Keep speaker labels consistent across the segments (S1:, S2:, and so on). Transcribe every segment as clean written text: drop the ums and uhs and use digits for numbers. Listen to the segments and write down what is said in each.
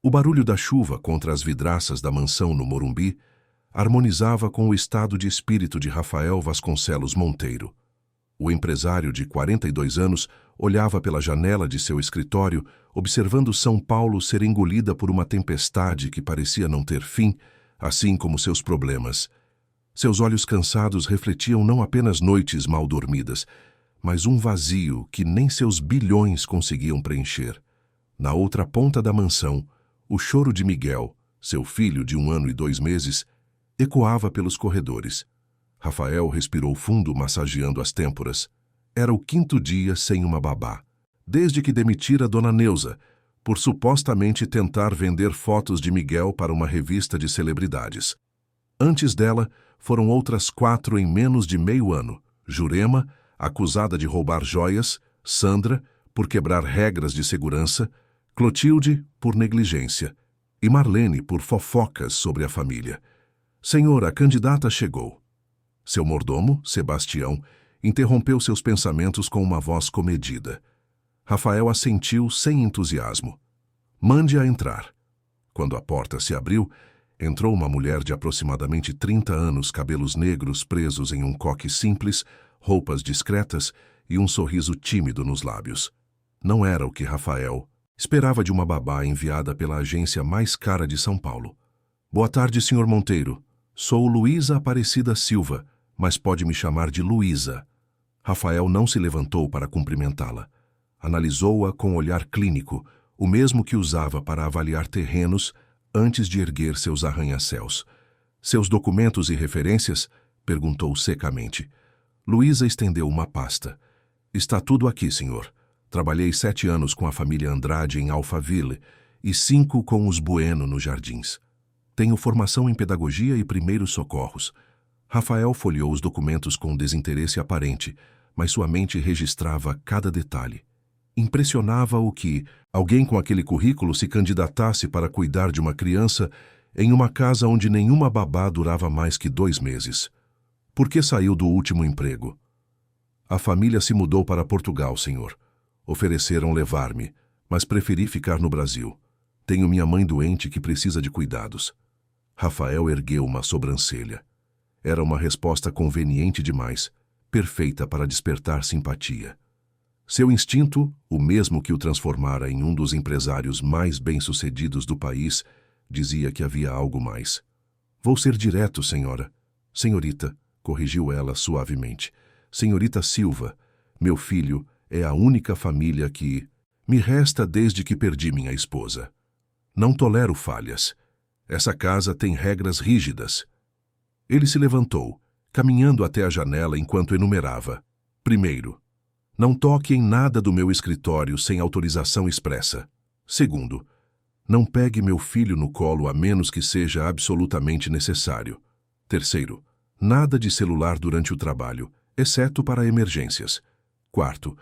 S1: O barulho da chuva contra as vidraças da mansão no Morumbi harmonizava com o estado de espírito de Rafael Vasconcelos Monteiro. O empresário de 42 anos olhava pela janela de seu escritório, observando São Paulo ser engolida por uma tempestade que parecia não ter fim, assim como seus problemas. Seus olhos cansados refletiam não apenas noites mal dormidas, mas um vazio que nem seus bilhões conseguiam preencher. Na outra ponta da mansão, o choro de Miguel, seu filho de 1 ano e 2 meses, ecoava pelos corredores. Rafael respirou fundo, massageando as têmporas. Era o 5º dia sem uma babá, desde que demitira Dona Neuza, por supostamente tentar vender fotos de Miguel para uma revista de celebridades. Antes dela, foram outras 4 em menos de meio ano. Jurema, acusada de roubar joias, Sandra, por quebrar regras de segurança, Clotilde, por negligência, e Marlene, por fofocas sobre a família. Senhor, a candidata chegou. Seu mordomo, Sebastião, interrompeu seus pensamentos com uma voz comedida. Rafael assentiu sem entusiasmo. Mande-a entrar. Quando a porta se abriu, entrou uma mulher de aproximadamente 30 anos, cabelos negros presos em um coque simples, roupas discretas e um sorriso tímido nos lábios. Não era o que Rafael esperava de uma babá enviada pela agência mais cara de São Paulo. Boa tarde, Sr. Monteiro. Sou Luísa Aparecida Silva, mas pode me chamar de Luísa. Rafael não se levantou para cumprimentá-la. Analisou-a com olhar clínico, o mesmo que usava para avaliar terrenos antes de erguer seus arranha-céus. Seus documentos e referências? Perguntou secamente. Luísa estendeu uma pasta. Está tudo aqui, senhor. Trabalhei 7 anos com a família Andrade em Alphaville e 5 com os Bueno nos Jardins. Tenho formação em pedagogia e primeiros socorros. Rafael folheou os documentos com desinteresse aparente, mas sua mente registrava cada detalhe. Impressionava-o que alguém com aquele currículo se candidatasse para cuidar de uma criança em uma casa onde nenhuma babá durava mais que 2 meses. Por que saiu do último emprego? A família se mudou para Portugal, senhor. Ofereceram levar-me, mas preferi ficar no Brasil. Tenho minha mãe doente que precisa de cuidados. Rafael ergueu uma sobrancelha. Era uma resposta conveniente demais, perfeita para despertar simpatia. Seu instinto, o mesmo que o transformara em um dos empresários mais bem-sucedidos do país, dizia que havia algo mais. Vou ser direto, senhora. Senhorita, corrigiu ela suavemente. Senhorita Silva, meu filho é a única família que me resta desde que perdi minha esposa. Não tolero falhas. Essa casa tem regras rígidas. Ele se levantou, caminhando até a janela enquanto enumerava. Primeiro, não toque em nada do meu escritório sem autorização expressa. Segundo, não pegue meu filho no colo a menos que seja absolutamente necessário. Terceiro, nada de celular durante o trabalho, exceto para emergências. Quarto,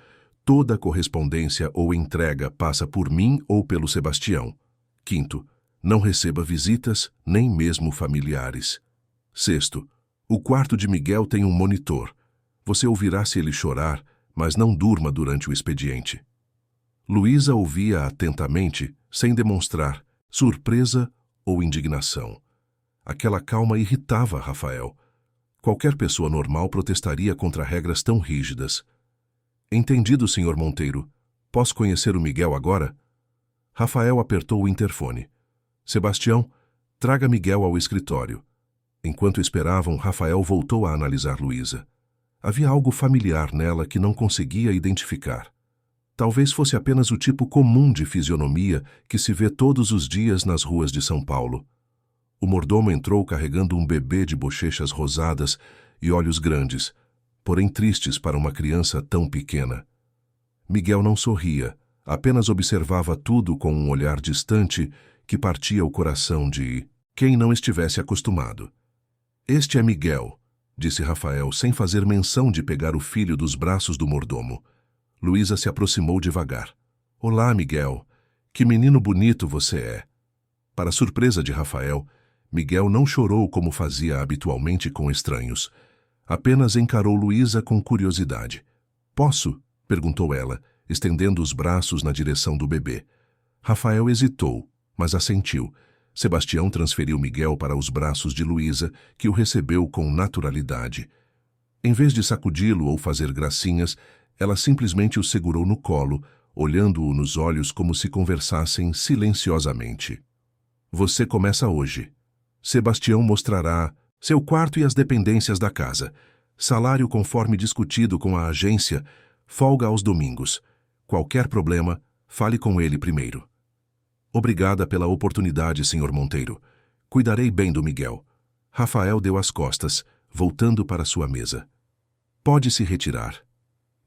S1: toda correspondência ou entrega passa por mim ou pelo Sebastião. Quinto, não receba visitas, nem mesmo familiares. Sexto, o quarto de Miguel tem um monitor. Você ouvirá se ele chorar, mas não durma durante o expediente. Luísa ouvia atentamente, sem demonstrar surpresa ou indignação. Aquela calma irritava Rafael. Qualquer pessoa normal protestaria contra regras tão rígidas. Entendido, Sr. Monteiro. Posso conhecer o Miguel agora? Rafael apertou o interfone. Sebastião, traga Miguel ao escritório. Enquanto esperavam, Rafael voltou a analisar Luísa. Havia algo familiar nela que não conseguia identificar. Talvez fosse apenas o tipo comum de fisionomia que se vê todos os dias nas ruas de São Paulo. O mordomo entrou carregando um bebê de bochechas rosadas e olhos grandes, porém tristes para uma criança tão pequena. Miguel não sorria, apenas observava tudo com um olhar distante que partia o coração de quem não estivesse acostumado. Este é Miguel, disse Rafael, sem fazer menção de pegar o filho dos braços do mordomo. Luísa se aproximou devagar. Olá, Miguel. Que menino bonito você é. Para surpresa de Rafael, Miguel não chorou como fazia habitualmente com estranhos. Apenas encarou Luísa com curiosidade. Posso? Perguntou ela, estendendo os braços na direção do bebê. Rafael hesitou, mas assentiu. Sebastião transferiu Miguel para os braços de Luísa, que o recebeu com naturalidade. Em vez de sacudi-lo ou fazer gracinhas, ela simplesmente o segurou no colo, olhando-o nos olhos como se conversassem silenciosamente. Você começa hoje. Sebastião mostrará seu quarto e as dependências da casa. Salário conforme discutido com a agência, folga aos domingos. Qualquer problema, fale com ele primeiro. Obrigada pela oportunidade, Sr. Monteiro. Cuidarei bem do Miguel. Rafael deu as costas, voltando para sua mesa. Pode se retirar.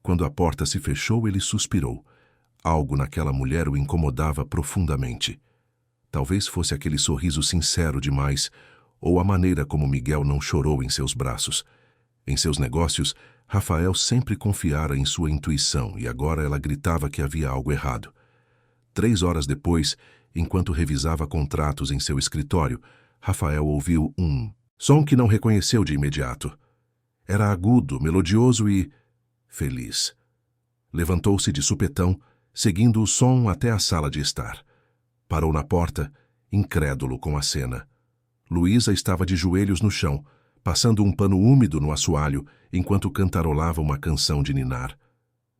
S1: Quando a porta se fechou, ele suspirou. Algo naquela mulher o incomodava profundamente. Talvez fosse aquele sorriso sincero demais, ou a maneira como Miguel não chorou em seus braços. Em seus negócios, Rafael sempre confiara em sua intuição e agora ela gritava que havia algo errado. 3 horas depois, enquanto revisava contratos em seu escritório, Rafael ouviu um som que não reconheceu de imediato. Era agudo, melodioso e feliz. Levantou-se de supetão, seguindo o som até a sala de estar. Parou na porta, incrédulo com a cena. Luísa estava de joelhos no chão, passando um pano úmido no assoalho, enquanto cantarolava uma canção de ninar.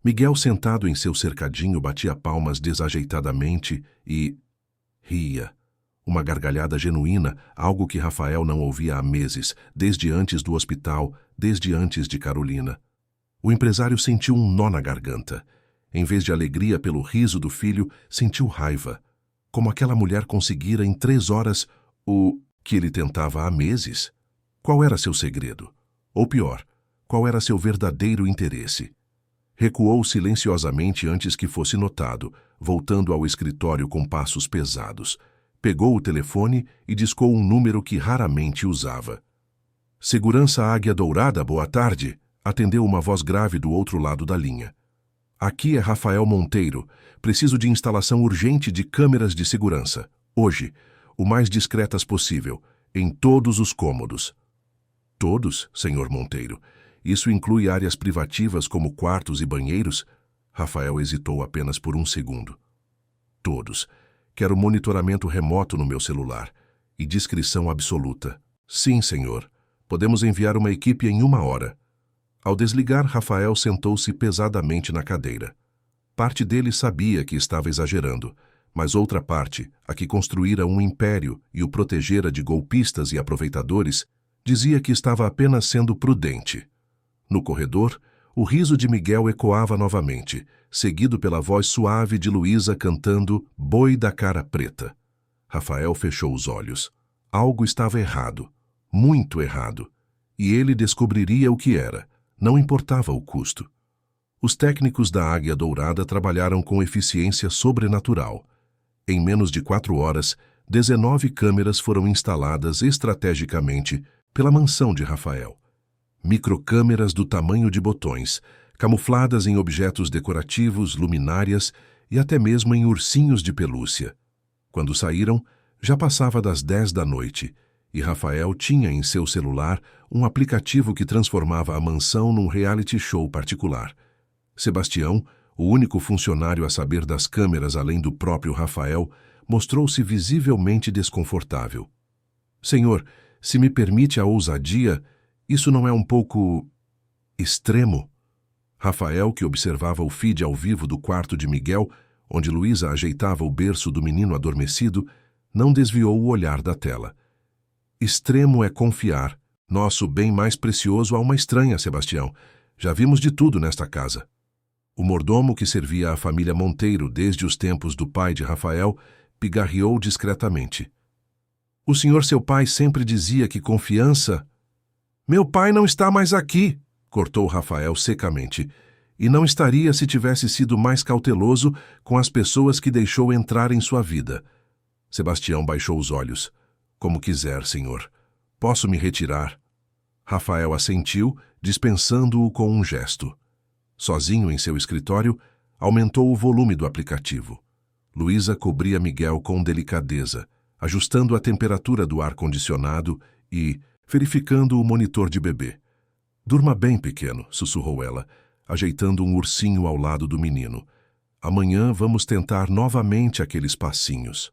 S1: Miguel, sentado em seu cercadinho, batia palmas desajeitadamente e ria. Uma gargalhada genuína, algo que Rafael não ouvia há meses, desde antes do hospital, desde antes de Carolina. O empresário sentiu um nó na garganta. Em vez de alegria pelo riso do filho, sentiu raiva. Como aquela mulher conseguira em 3 horas o que ele tentava há meses. Qual era seu segredo? Ou pior, qual era seu verdadeiro interesse? Recuou silenciosamente antes que fosse notado, voltando ao escritório com passos pesados. Pegou o telefone e discou um número que raramente usava. Segurança Águia Dourada, boa tarde, atendeu uma voz grave do outro lado da linha. Aqui é Rafael Monteiro. Preciso de instalação urgente de câmeras de segurança. Hoje, o mais discretas possível, em todos os cômodos. Todos, Sr. Monteiro? Isso inclui áreas privativas como quartos e banheiros? Rafael hesitou apenas por um segundo. Todos. Quero monitoramento remoto no meu celular. E discrição absoluta. Sim, senhor. Podemos enviar uma equipe em 1 hora. Ao desligar, Rafael sentou-se pesadamente na cadeira. Parte dele sabia que estava exagerando, mas outra parte, a que construíra um império e o protegera de golpistas e aproveitadores, dizia que estava apenas sendo prudente. No corredor, o riso de Miguel ecoava novamente, seguido pela voz suave de Luísa cantando Boi da Cara Preta. Rafael fechou os olhos. Algo estava errado, muito errado, e ele descobriria o que era, não importava o custo. Os técnicos da Águia Dourada trabalharam com eficiência sobrenatural. Em menos de 4 horas, 19 câmeras foram instaladas estrategicamente pela mansão de Rafael. Microcâmeras do tamanho de botões, camufladas em objetos decorativos, luminárias e até mesmo em ursinhos de pelúcia. Quando saíram, já passava das 10 da noite, e Rafael tinha em seu celular um aplicativo que transformava a mansão num reality show particular. Sebastião, o único funcionário a saber das câmeras além do próprio Rafael, mostrou-se visivelmente desconfortável. Senhor, se me permite a ousadia, isso não é um pouco extremo? Rafael, que observava o feed ao vivo do quarto de Miguel, onde Luísa ajeitava o berço do menino adormecido, não desviou o olhar da tela. Extremo é confiar, nosso bem mais precioso, a uma estranha, Sebastião. Já vimos de tudo nesta casa. O mordomo que servia à família Monteiro desde os tempos do pai de Rafael pigarreou discretamente. O senhor, seu pai, sempre dizia que confiança... Meu pai não está mais aqui, cortou Rafael secamente, e não estaria se tivesse sido mais cauteloso com as pessoas que deixou entrar em sua vida. Sebastião baixou os olhos. Como quiser, senhor. Posso me retirar? Rafael assentiu, dispensando-o com um gesto. Sozinho em seu escritório, aumentou o volume do aplicativo. Luísa cobria Miguel com delicadeza, ajustando a temperatura do ar-condicionado e verificando o monitor de bebê. Durma bem, pequeno, sussurrou ela, ajeitando um ursinho ao lado do menino. Amanhã vamos tentar novamente aqueles passinhos.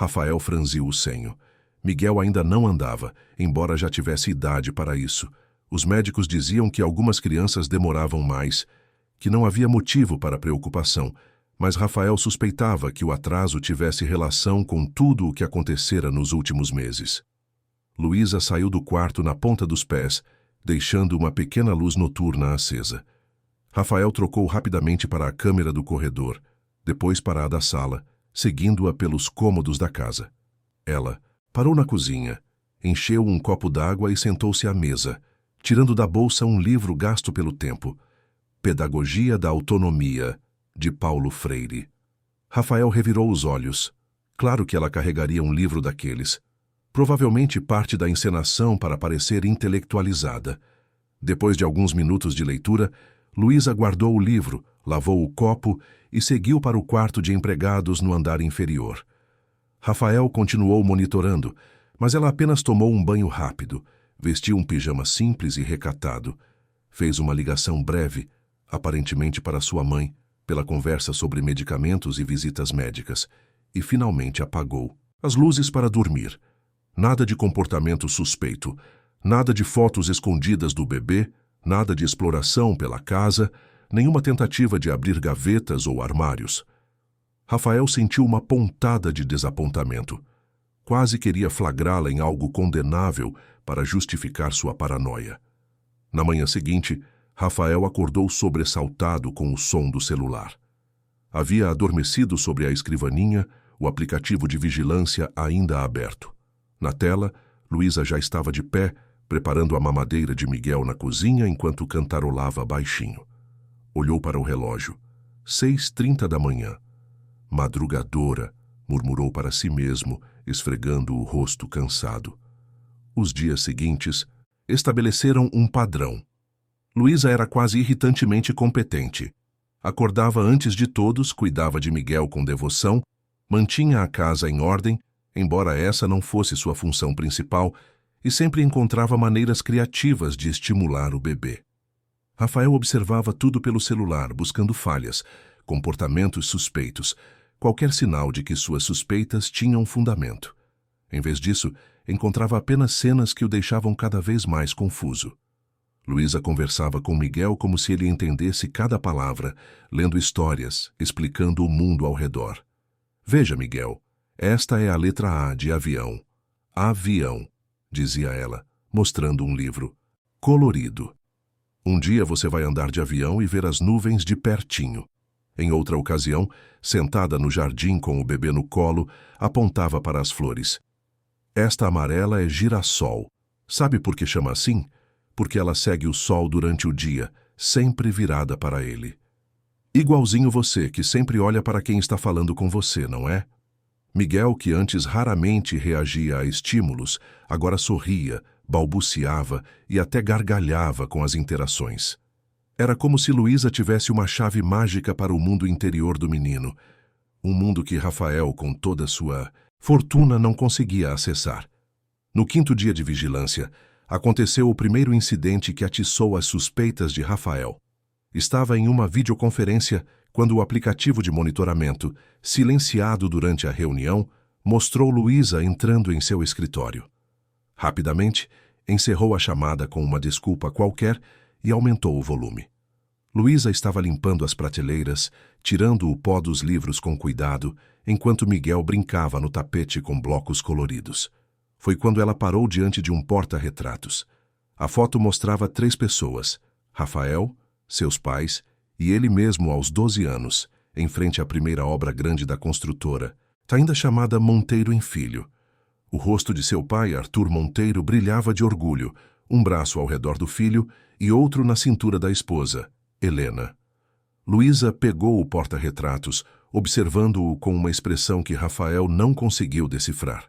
S1: Rafael franziu o senho. Miguel ainda não andava, embora já tivesse idade para isso. Os médicos diziam que algumas crianças demoravam mais, que não havia motivo para preocupação, mas Rafael suspeitava que o atraso tivesse relação com tudo o que acontecera nos últimos meses. Luísa saiu do quarto na ponta dos pés, deixando uma pequena luz noturna acesa. Rafael trocou rapidamente para a câmera do corredor, depois para a da sala, seguindo-a pelos cômodos da casa. Ela parou na cozinha, encheu um copo d'água e sentou-se à mesa, tirando da bolsa um livro gasto pelo tempo, Pedagogia da Autonomia, de Paulo Freire. Rafael revirou os olhos. Claro que ela carregaria um livro daqueles. Provavelmente parte da encenação para parecer intelectualizada. Depois de alguns minutos de leitura, Luísa guardou o livro, lavou o copo e seguiu para o quarto de empregados no andar inferior. Rafael continuou monitorando, mas ela apenas tomou um banho rápido, vestiu um pijama simples e recatado. Fez uma ligação breve, aparentemente para sua mãe, pela conversa sobre medicamentos e visitas médicas, e finalmente apagou as luzes para dormir. Nada de comportamento suspeito, nada de fotos escondidas do bebê, nada de exploração pela casa, nenhuma tentativa de abrir gavetas ou armários. Rafael sentiu uma pontada de desapontamento. Quase queria flagrá-la em algo condenável para justificar sua paranoia. Na manhã seguinte, Rafael acordou sobressaltado com o som do celular. Havia adormecido sobre a escrivaninha, o aplicativo de vigilância ainda aberto. Na tela, Luísa já estava de pé, preparando a mamadeira de Miguel na cozinha enquanto cantarolava baixinho. Olhou para o relógio. 6h30 da manhã. Madrugadora, murmurou para si mesmo, esfregando o rosto cansado. Os dias seguintes estabeleceram um padrão. Luísa era quase irritantemente competente. Acordava antes de todos, cuidava de Miguel com devoção, mantinha a casa em ordem, embora essa não fosse sua função principal, e sempre encontrava maneiras criativas de estimular o bebê. Rafael observava tudo pelo celular, buscando falhas, comportamentos suspeitos, qualquer sinal de que suas suspeitas tinham fundamento. Em vez disso, encontrava apenas cenas que o deixavam cada vez mais confuso. Luísa conversava com Miguel como se ele entendesse cada palavra, lendo histórias, explicando o mundo ao redor. Veja, Miguel, esta é a letra A de avião. Avião, dizia ela, mostrando um livro. Colorido. Um dia você vai andar de avião e ver as nuvens de pertinho. Em outra ocasião, sentada no jardim com o bebê no colo, apontava para as flores. Esta amarela é girassol. Sabe por que chama assim? Porque ela segue o sol durante o dia, sempre virada para ele. Igualzinho você, que sempre olha para quem está falando com você, não é? Miguel, que antes raramente reagia a estímulos, agora sorria, balbuciava e até gargalhava com as interações. Era como se Luísa tivesse uma chave mágica para o mundo interior do menino, um mundo que Rafael, com toda sua fortuna, não conseguia acessar. No 5º dia de vigilância, aconteceu o primeiro incidente que atiçou as suspeitas de Rafael. Estava em uma videoconferência quando o aplicativo de monitoramento, silenciado durante a reunião, mostrou Luísa entrando em seu escritório. Rapidamente, encerrou a chamada com uma desculpa qualquer e aumentou o volume. Luísa estava limpando as prateleiras, tirando o pó dos livros com cuidado, enquanto Miguel brincava no tapete com blocos coloridos. Foi quando ela parou diante de um porta-retratos. A foto mostrava 3 pessoas, Rafael, seus pais e ele mesmo aos 12 anos, em frente à primeira obra grande da construtora, ainda chamada Monteiro em Filho. O rosto de seu pai, Arthur Monteiro, brilhava de orgulho, um braço ao redor do filho e outro na cintura da esposa, Helena. Luísa pegou o porta-retratos, observando-o com uma expressão que Rafael não conseguiu decifrar.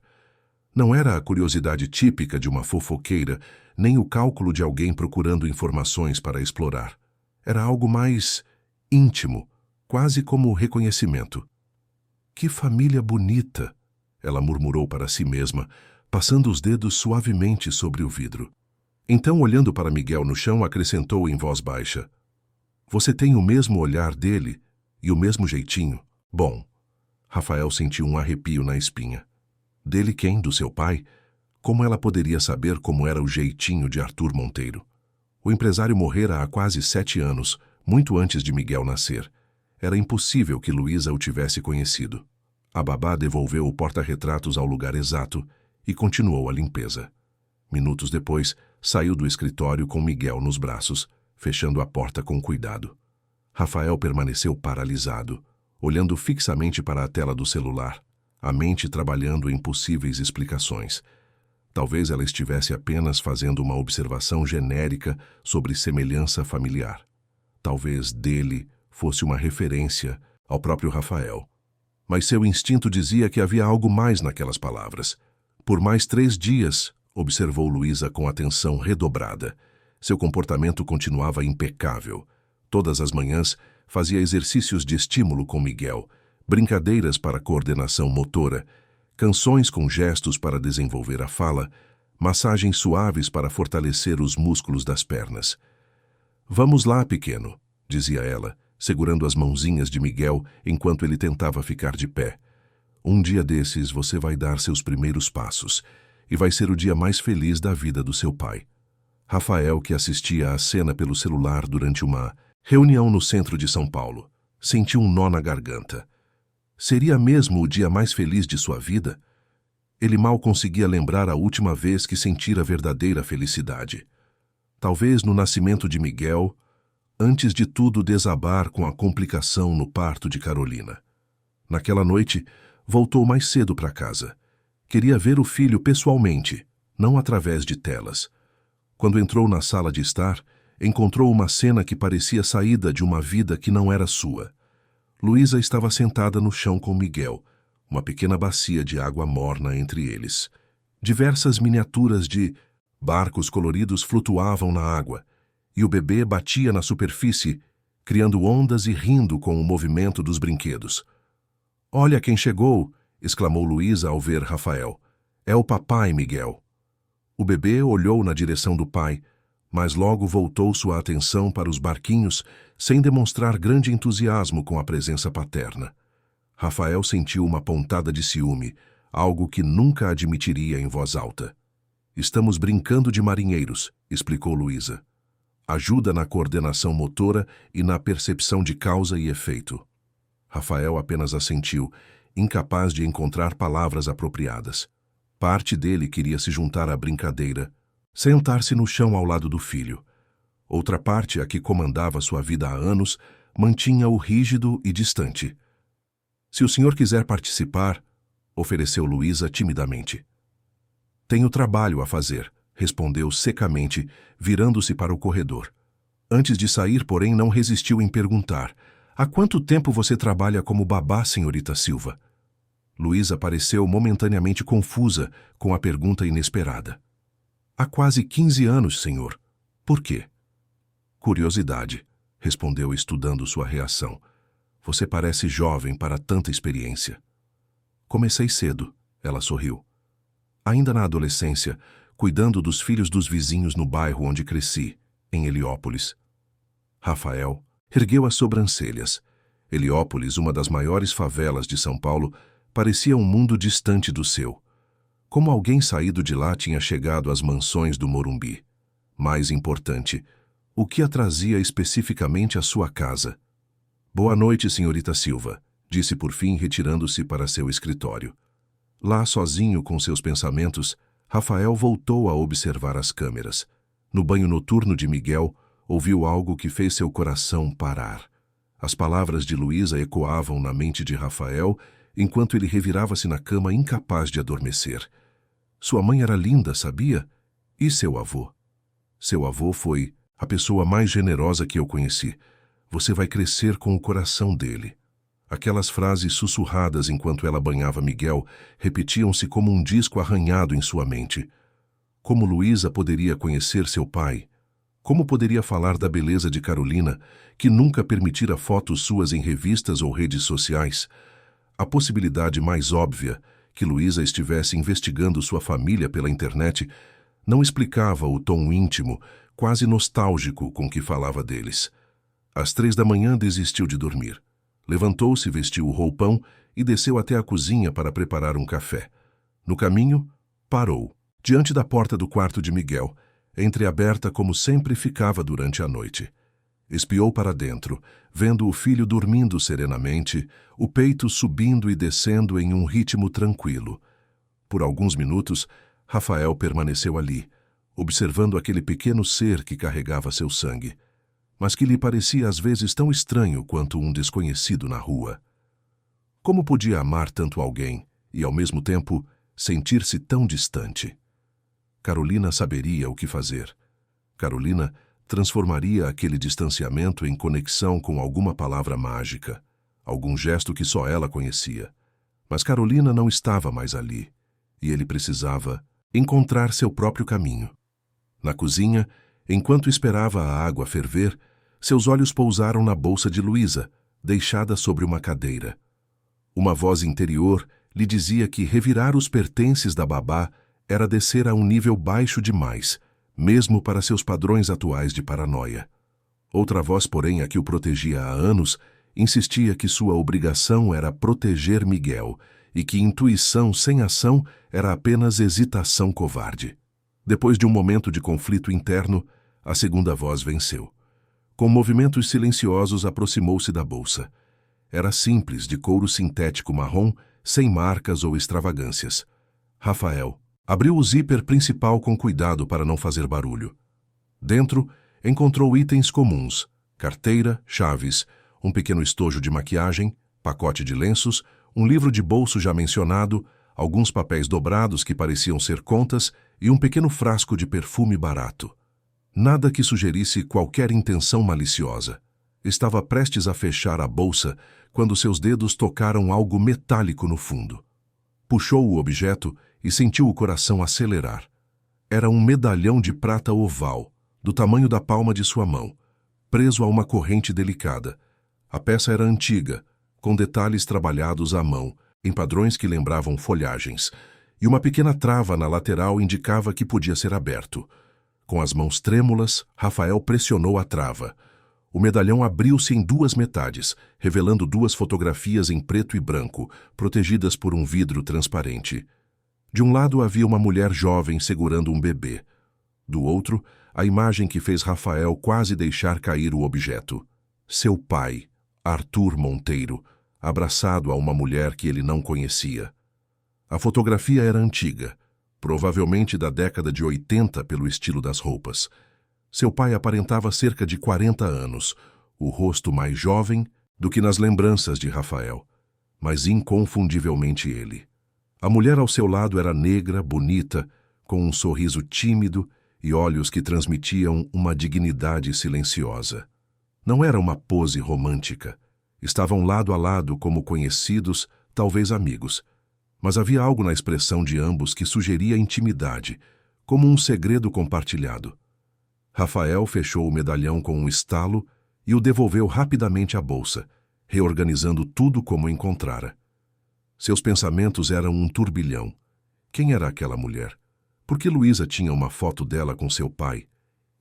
S1: Não era a curiosidade típica de uma fofoqueira, nem o cálculo de alguém procurando informações para explorar. Era algo mais íntimo, quase como reconhecimento. Que família bonita! Ela murmurou para si mesma, passando os dedos suavemente sobre o vidro. Então, olhando para Miguel no chão, acrescentou em voz baixa: Você tem o mesmo olhar dele e o mesmo jeitinho? Bom, Rafael sentiu um arrepio na espinha. Dele quem? Do seu pai? Como ela poderia saber como era o jeitinho de Arthur Monteiro? O empresário morrera há quase 7 anos, muito antes de Miguel nascer. Era impossível que Luísa o tivesse conhecido. A babá devolveu o porta-retratos ao lugar exato e continuou a limpeza. Minutos depois, saiu do escritório com Miguel nos braços, fechando a porta com cuidado. Rafael permaneceu paralisado, olhando fixamente para a tela do celular, a mente trabalhando em possíveis explicações. Talvez ela estivesse apenas fazendo uma observação genérica sobre semelhança familiar. Talvez dele fosse uma referência ao próprio Rafael. Mas seu instinto dizia que havia algo mais naquelas palavras. Por mais 3 dias, observou Luísa com atenção redobrada. Seu comportamento continuava impecável. Todas as manhãs, fazia exercícios de estímulo com Miguel, brincadeiras para coordenação motora, canções com gestos para desenvolver a fala, massagens suaves para fortalecer os músculos das pernas. "Vamos lá, pequeno", dizia ela, segurando as mãozinhas de Miguel enquanto ele tentava ficar de pé. "Um dia desses você vai dar seus primeiros passos e vai ser o dia mais feliz da vida do seu pai." Rafael, que assistia à cena pelo celular durante uma reunião no centro de São Paulo, sentiu um nó na garganta. Seria mesmo o dia mais feliz de sua vida? Ele mal conseguia lembrar a última vez que sentira verdadeira felicidade. Talvez no nascimento de Miguel, antes de tudo desabar com a complicação no parto de Carolina. Naquela noite, voltou mais cedo para casa. Queria ver o filho pessoalmente, não através de telas. Quando entrou na sala de estar, encontrou uma cena que parecia saída de uma vida que não era sua. Luísa estava sentada no chão com Miguel, uma pequena bacia de água morna entre eles. Diversas miniaturas de barcos coloridos flutuavam na água, e o bebê batia na superfície, criando ondas e rindo com o movimento dos brinquedos. "Olha quem chegou!" exclamou Luísa ao ver Rafael. "É o papai, Miguel." O bebê olhou na direção do pai, mas logo voltou sua atenção para os barquinhos, sem demonstrar grande entusiasmo com a presença paterna. Rafael sentiu uma pontada de ciúme, algo que nunca admitiria em voz alta. "Estamos brincando de marinheiros", explicou Luísa. "Ajuda na coordenação motora e na percepção de causa e efeito." Rafael apenas assentiu, incapaz de encontrar palavras apropriadas. Parte dele queria se juntar à brincadeira, sentar-se no chão ao lado do filho. Outra parte, a que comandava sua vida há anos, mantinha-o rígido e distante. "Se o senhor quiser participar", ofereceu Luísa timidamente. "Tenho trabalho a fazer", respondeu secamente, virando-se para o corredor. Antes de sair, porém, não resistiu em perguntar: "Há quanto tempo você trabalha como babá, senhorita Silva?" Luísa pareceu momentaneamente confusa com a pergunta inesperada. "Há quase 15 anos, senhor. Por quê?" "Curiosidade", respondeu estudando sua reação. "Você parece jovem para tanta experiência." "Comecei cedo", ela sorriu. "Ainda na adolescência, cuidando dos filhos dos vizinhos no bairro onde cresci, em Heliópolis." Rafael ergueu as sobrancelhas. Heliópolis, uma das maiores favelas de São Paulo, parecia um mundo distante do seu. Como alguém saído de lá tinha chegado às mansões do Morumbi. Mais importante, o que a trazia especificamente à sua casa? "Boa noite, senhorita Silva", disse por fim, retirando-se para seu escritório. Lá, sozinho com seus pensamentos, Rafael voltou a observar as câmeras. No banho noturno de Miguel, ouviu algo que fez seu coração parar. As palavras de Luísa ecoavam na mente de Rafael, enquanto ele revirava-se na cama incapaz de adormecer. Sua mãe era linda, sabia? E seu avô? Seu avô foi a pessoa mais generosa que eu conheci. Você vai crescer com o coração dele. Aquelas frases sussurradas enquanto ela banhava Miguel repetiam-se como um disco arranhado em sua mente. Como Luísa poderia conhecer seu pai? Como poderia falar da beleza de Carolina, que nunca permitira fotos suas em revistas ou redes sociais? A possibilidade mais óbvia, que Luísa estivesse investigando sua família pela internet, não explicava o tom íntimo, quase nostálgico com que falava deles. Às 3 da manhã desistiu de dormir. Levantou-se, vestiu o roupão e desceu até a cozinha para preparar um café. No caminho, parou, diante da porta do quarto de Miguel, entreaberta como sempre ficava durante a noite. Espiou para dentro, vendo o filho dormindo serenamente, o peito subindo e descendo em um ritmo tranquilo. Por alguns minutos, Rafael permaneceu ali, observando aquele pequeno ser que carregava seu sangue, mas que lhe parecia às vezes tão estranho quanto um desconhecido na rua. Como podia amar tanto alguém e, ao mesmo tempo, sentir-se tão distante? Carolina saberia o que fazer. Carolina transformaria aquele distanciamento em conexão com alguma palavra mágica, algum gesto que só ela conhecia. Mas Carolina não estava mais ali, e ele precisava encontrar seu próprio caminho. Na cozinha, enquanto esperava a água ferver, seus olhos pousaram na bolsa de Luísa, deixada sobre uma cadeira. Uma voz interior lhe dizia que revirar os pertences da babá era descer a um nível baixo demais, mesmo para seus padrões atuais de paranoia. Outra voz, porém, a que o protegia há anos, insistia que sua obrigação era proteger Miguel e que intuição sem ação era apenas hesitação covarde. Depois de um momento de conflito interno, a segunda voz venceu. Com movimentos silenciosos, aproximou-se da bolsa. Era simples, de couro sintético marrom, sem marcas ou extravagâncias. Rafael abriu o zíper principal com cuidado para não fazer barulho. Dentro, encontrou itens comuns: carteira, chaves, um pequeno estojo de maquiagem, pacote de lenços, um livro de bolso já mencionado, alguns papéis dobrados que pareciam ser contas e um pequeno frasco de perfume barato. Nada que sugerisse qualquer intenção maliciosa. Estava prestes a fechar a bolsa quando seus dedos tocaram algo metálico no fundo. Puxou o objeto e sentiu o coração acelerar. Era um medalhão de prata oval, do tamanho da palma de sua mão, preso a uma corrente delicada. A peça era antiga, com detalhes trabalhados à mão, em padrões que lembravam folhagens, e uma pequena trava na lateral indicava que podia ser aberto. Com as mãos trêmulas, Rafael pressionou a trava. O medalhão abriu-se em duas metades, revelando duas fotografias em preto e branco, protegidas por um vidro transparente. De um lado havia uma mulher jovem segurando um bebê. Do outro, a imagem que fez Rafael quase deixar cair o objeto. Seu pai, Arthur Monteiro, abraçado a uma mulher que ele não conhecia. A fotografia era antiga, provavelmente da década de 80 pelo estilo das roupas. Seu pai aparentava cerca de 40 anos, o rosto mais jovem do que nas lembranças de Rafael, mas inconfundivelmente ele. A mulher ao seu lado era negra, bonita, com um sorriso tímido e olhos que transmitiam uma dignidade silenciosa. Não era uma pose romântica. Estavam lado a lado como conhecidos, talvez amigos, mas havia algo na expressão de ambos que sugeria intimidade, como um segredo compartilhado. Rafael fechou o medalhão com um estalo e o devolveu rapidamente à bolsa, reorganizando tudo como encontrara. Seus pensamentos eram um turbilhão. Quem era aquela mulher? Por que Luísa tinha uma foto dela com seu pai?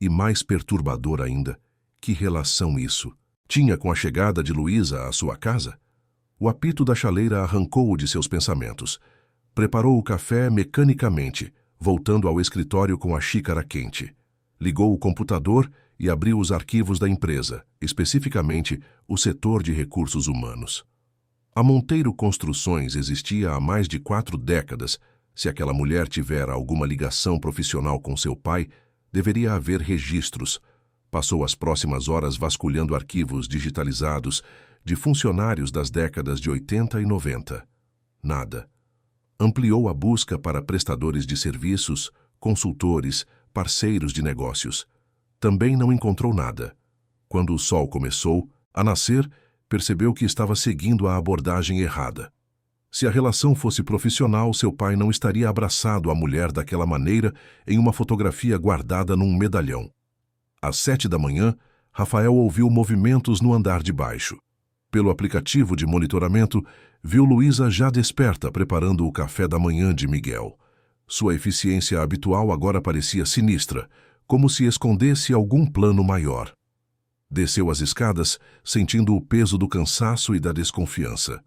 S1: E mais perturbador ainda, que relação isso tinha com a chegada de Luísa à sua casa? O apito da chaleira arrancou-o de seus pensamentos. Preparou o café mecanicamente, voltando ao escritório com a xícara quente. Ligou o computador e abriu os arquivos da empresa, especificamente o setor de recursos humanos. A Monteiro Construções existia há mais de 4 décadas. Se aquela mulher tivera alguma ligação profissional com seu pai, deveria haver registros. Passou as próximas horas vasculhando arquivos digitalizados de funcionários das décadas de 80 e 90. Nada. Ampliou a busca para prestadores de serviços, consultores, parceiros de negócios. Também não encontrou nada. Quando o sol começou a nascer, percebeu que estava seguindo a abordagem errada. Se a relação fosse profissional, seu pai não estaria abraçado à mulher daquela maneira em uma fotografia guardada num medalhão. Às 7 da manhã, Rafael ouviu movimentos no andar de baixo. Pelo aplicativo de monitoramento, viu Luísa já desperta preparando o café da manhã de Miguel. Sua eficiência habitual agora parecia sinistra, como se escondesse algum plano maior. Desceu as escadas, sentindo o peso do cansaço e da desconfiança.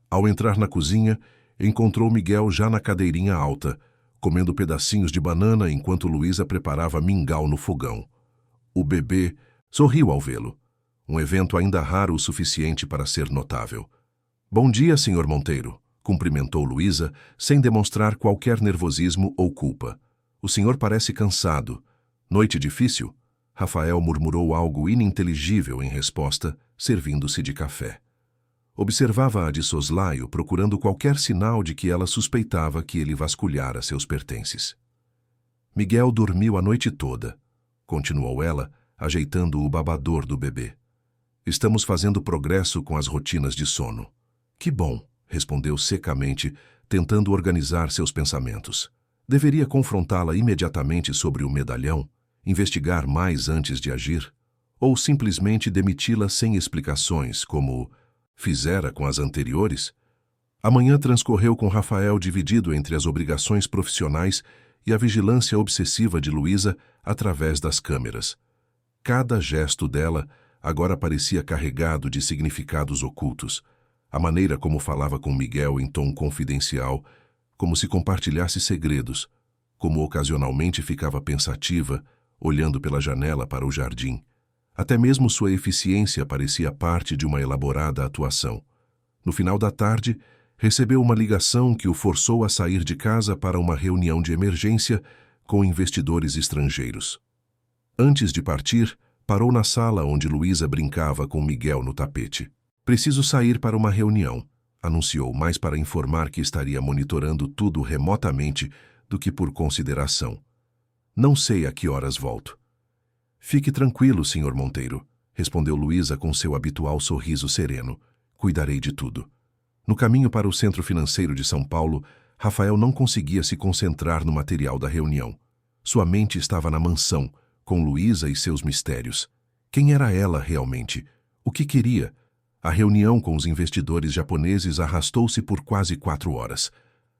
S1: Ao entrar na cozinha, encontrou Miguel já na cadeirinha alta, comendo pedacinhos de banana enquanto Luísa preparava mingau no fogão. O bebê sorriu ao vê-lo, um evento ainda raro o suficiente para ser notável. "Bom dia, Sr. Monteiro", cumprimentou Luísa, sem demonstrar qualquer nervosismo ou culpa. "O senhor parece cansado. Noite difícil?" Rafael murmurou algo ininteligível em resposta, servindo-se de café. Observava-a de soslaio, procurando qualquer sinal de que ela suspeitava que ele vasculhara seus pertences. "Miguel dormiu a noite toda", continuou ela, ajeitando o babador do bebê. "Estamos fazendo progresso com as rotinas de sono." "Que bom", respondeu secamente, tentando organizar seus pensamentos. Deveria confrontá-la imediatamente sobre o medalhão, investigar mais antes de agir, ou simplesmente demiti-la sem explicações, como fizera com as anteriores? A manhã transcorreu com Rafael dividido entre as obrigações profissionais e a vigilância obsessiva de Luísa através das câmeras. Cada gesto dela agora parecia carregado de significados ocultos. A maneira como falava com Miguel em tom confidencial, como se compartilhasse segredos, como ocasionalmente ficava pensativa, olhando pela janela para o jardim. Até mesmo sua eficiência parecia parte de uma elaborada atuação. No final da tarde, recebeu uma ligação que o forçou a sair de casa para uma reunião de emergência com investidores estrangeiros. Antes de partir, parou na sala onde Luísa brincava com Miguel no tapete. "Preciso sair para uma reunião", anunciou, mais para informar que estaria monitorando tudo remotamente do que por consideração. "Não sei a que horas volto." "Fique tranquilo, Sr. Monteiro", respondeu Luísa com seu habitual sorriso sereno. "Cuidarei de tudo." No caminho para o Centro Financeiro de São Paulo, Rafael não conseguia se concentrar no material da reunião. Sua mente estava na mansão, com Luísa e seus mistérios. Quem era ela realmente? O que queria? A reunião com os investidores japoneses arrastou-se por quase 4 horas.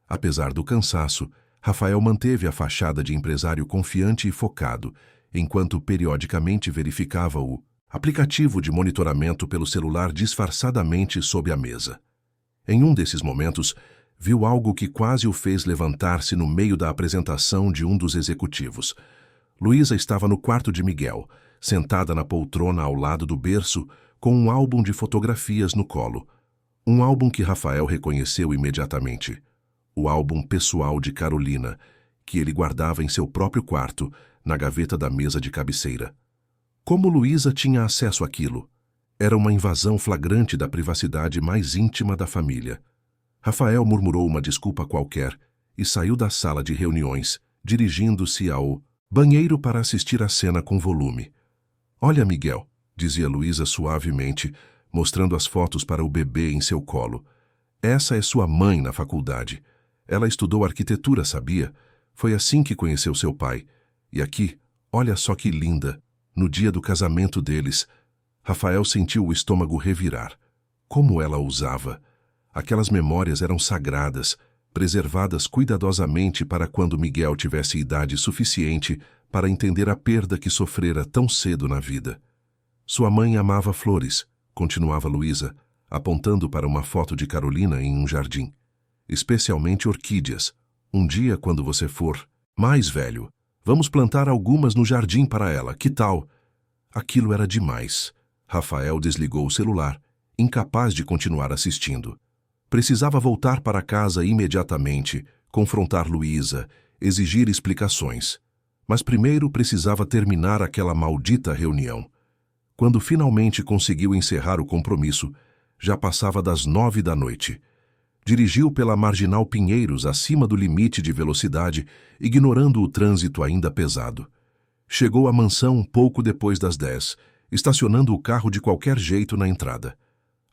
S1: Apesar do cansaço, Rafael manteve a fachada de empresário confiante e focado, enquanto periodicamente verificava o aplicativo de monitoramento pelo celular disfarçadamente sob a mesa. Em um desses momentos, viu algo que quase o fez levantar-se no meio da apresentação de um dos executivos. Luísa estava no quarto de Miguel, sentada na poltrona ao lado do berço, com um álbum de fotografias no colo. Um álbum que Rafael reconheceu imediatamente. O álbum pessoal de Carolina, que ele guardava em seu próprio quarto, na gaveta da mesa de cabeceira. Como Luísa tinha acesso àquilo? Era uma invasão flagrante da privacidade mais íntima da família. Rafael murmurou uma desculpa qualquer e saiu da sala de reuniões, dirigindo-se ao banheiro para assistir à cena com volume. "Olha, Miguel", dizia Luísa suavemente, mostrando as fotos para o bebê em seu colo. "Essa é sua mãe na faculdade. Ela estudou arquitetura, sabia? Foi assim que conheceu seu pai. E aqui, olha só que linda, no dia do casamento deles." Rafael sentiu o estômago revirar. Como ela ousava! Aquelas memórias eram sagradas, preservadas cuidadosamente para quando Miguel tivesse idade suficiente para entender a perda que sofrera tão cedo na vida. "Sua mãe amava flores", continuava Luísa, apontando para uma foto de Carolina em um jardim. "Especialmente orquídeas. Um dia, quando você for mais velho, vamos plantar algumas no jardim para ela, que tal?" Aquilo era demais. Rafael desligou o celular, incapaz de continuar assistindo. Precisava voltar para casa imediatamente, confrontar Luísa, exigir explicações. Mas primeiro precisava terminar aquela maldita reunião. Quando finalmente conseguiu encerrar o compromisso, já passava das 9 da noite. Dirigiu pela Marginal Pinheiros acima do limite de velocidade, ignorando o trânsito ainda pesado. Chegou à mansão pouco depois das 10, estacionando o carro de qualquer jeito na entrada.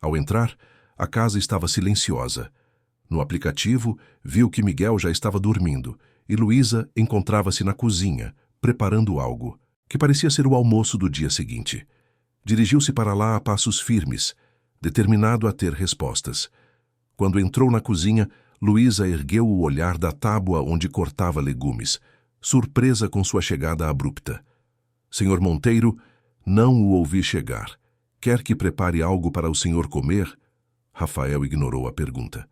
S1: Ao entrar, a casa estava silenciosa. No aplicativo, viu que Miguel já estava dormindo e Luísa encontrava-se na cozinha, preparando algo, que parecia ser o almoço do dia seguinte. Dirigiu-se para lá a passos firmes, determinado a ter respostas. Quando entrou na cozinha, Luísa ergueu o olhar da tábua onde cortava legumes, surpresa com sua chegada abrupta. "Senhor Monteiro, não o ouvi chegar. Quer que prepare algo para o senhor comer?" Rafael ignorou a pergunta.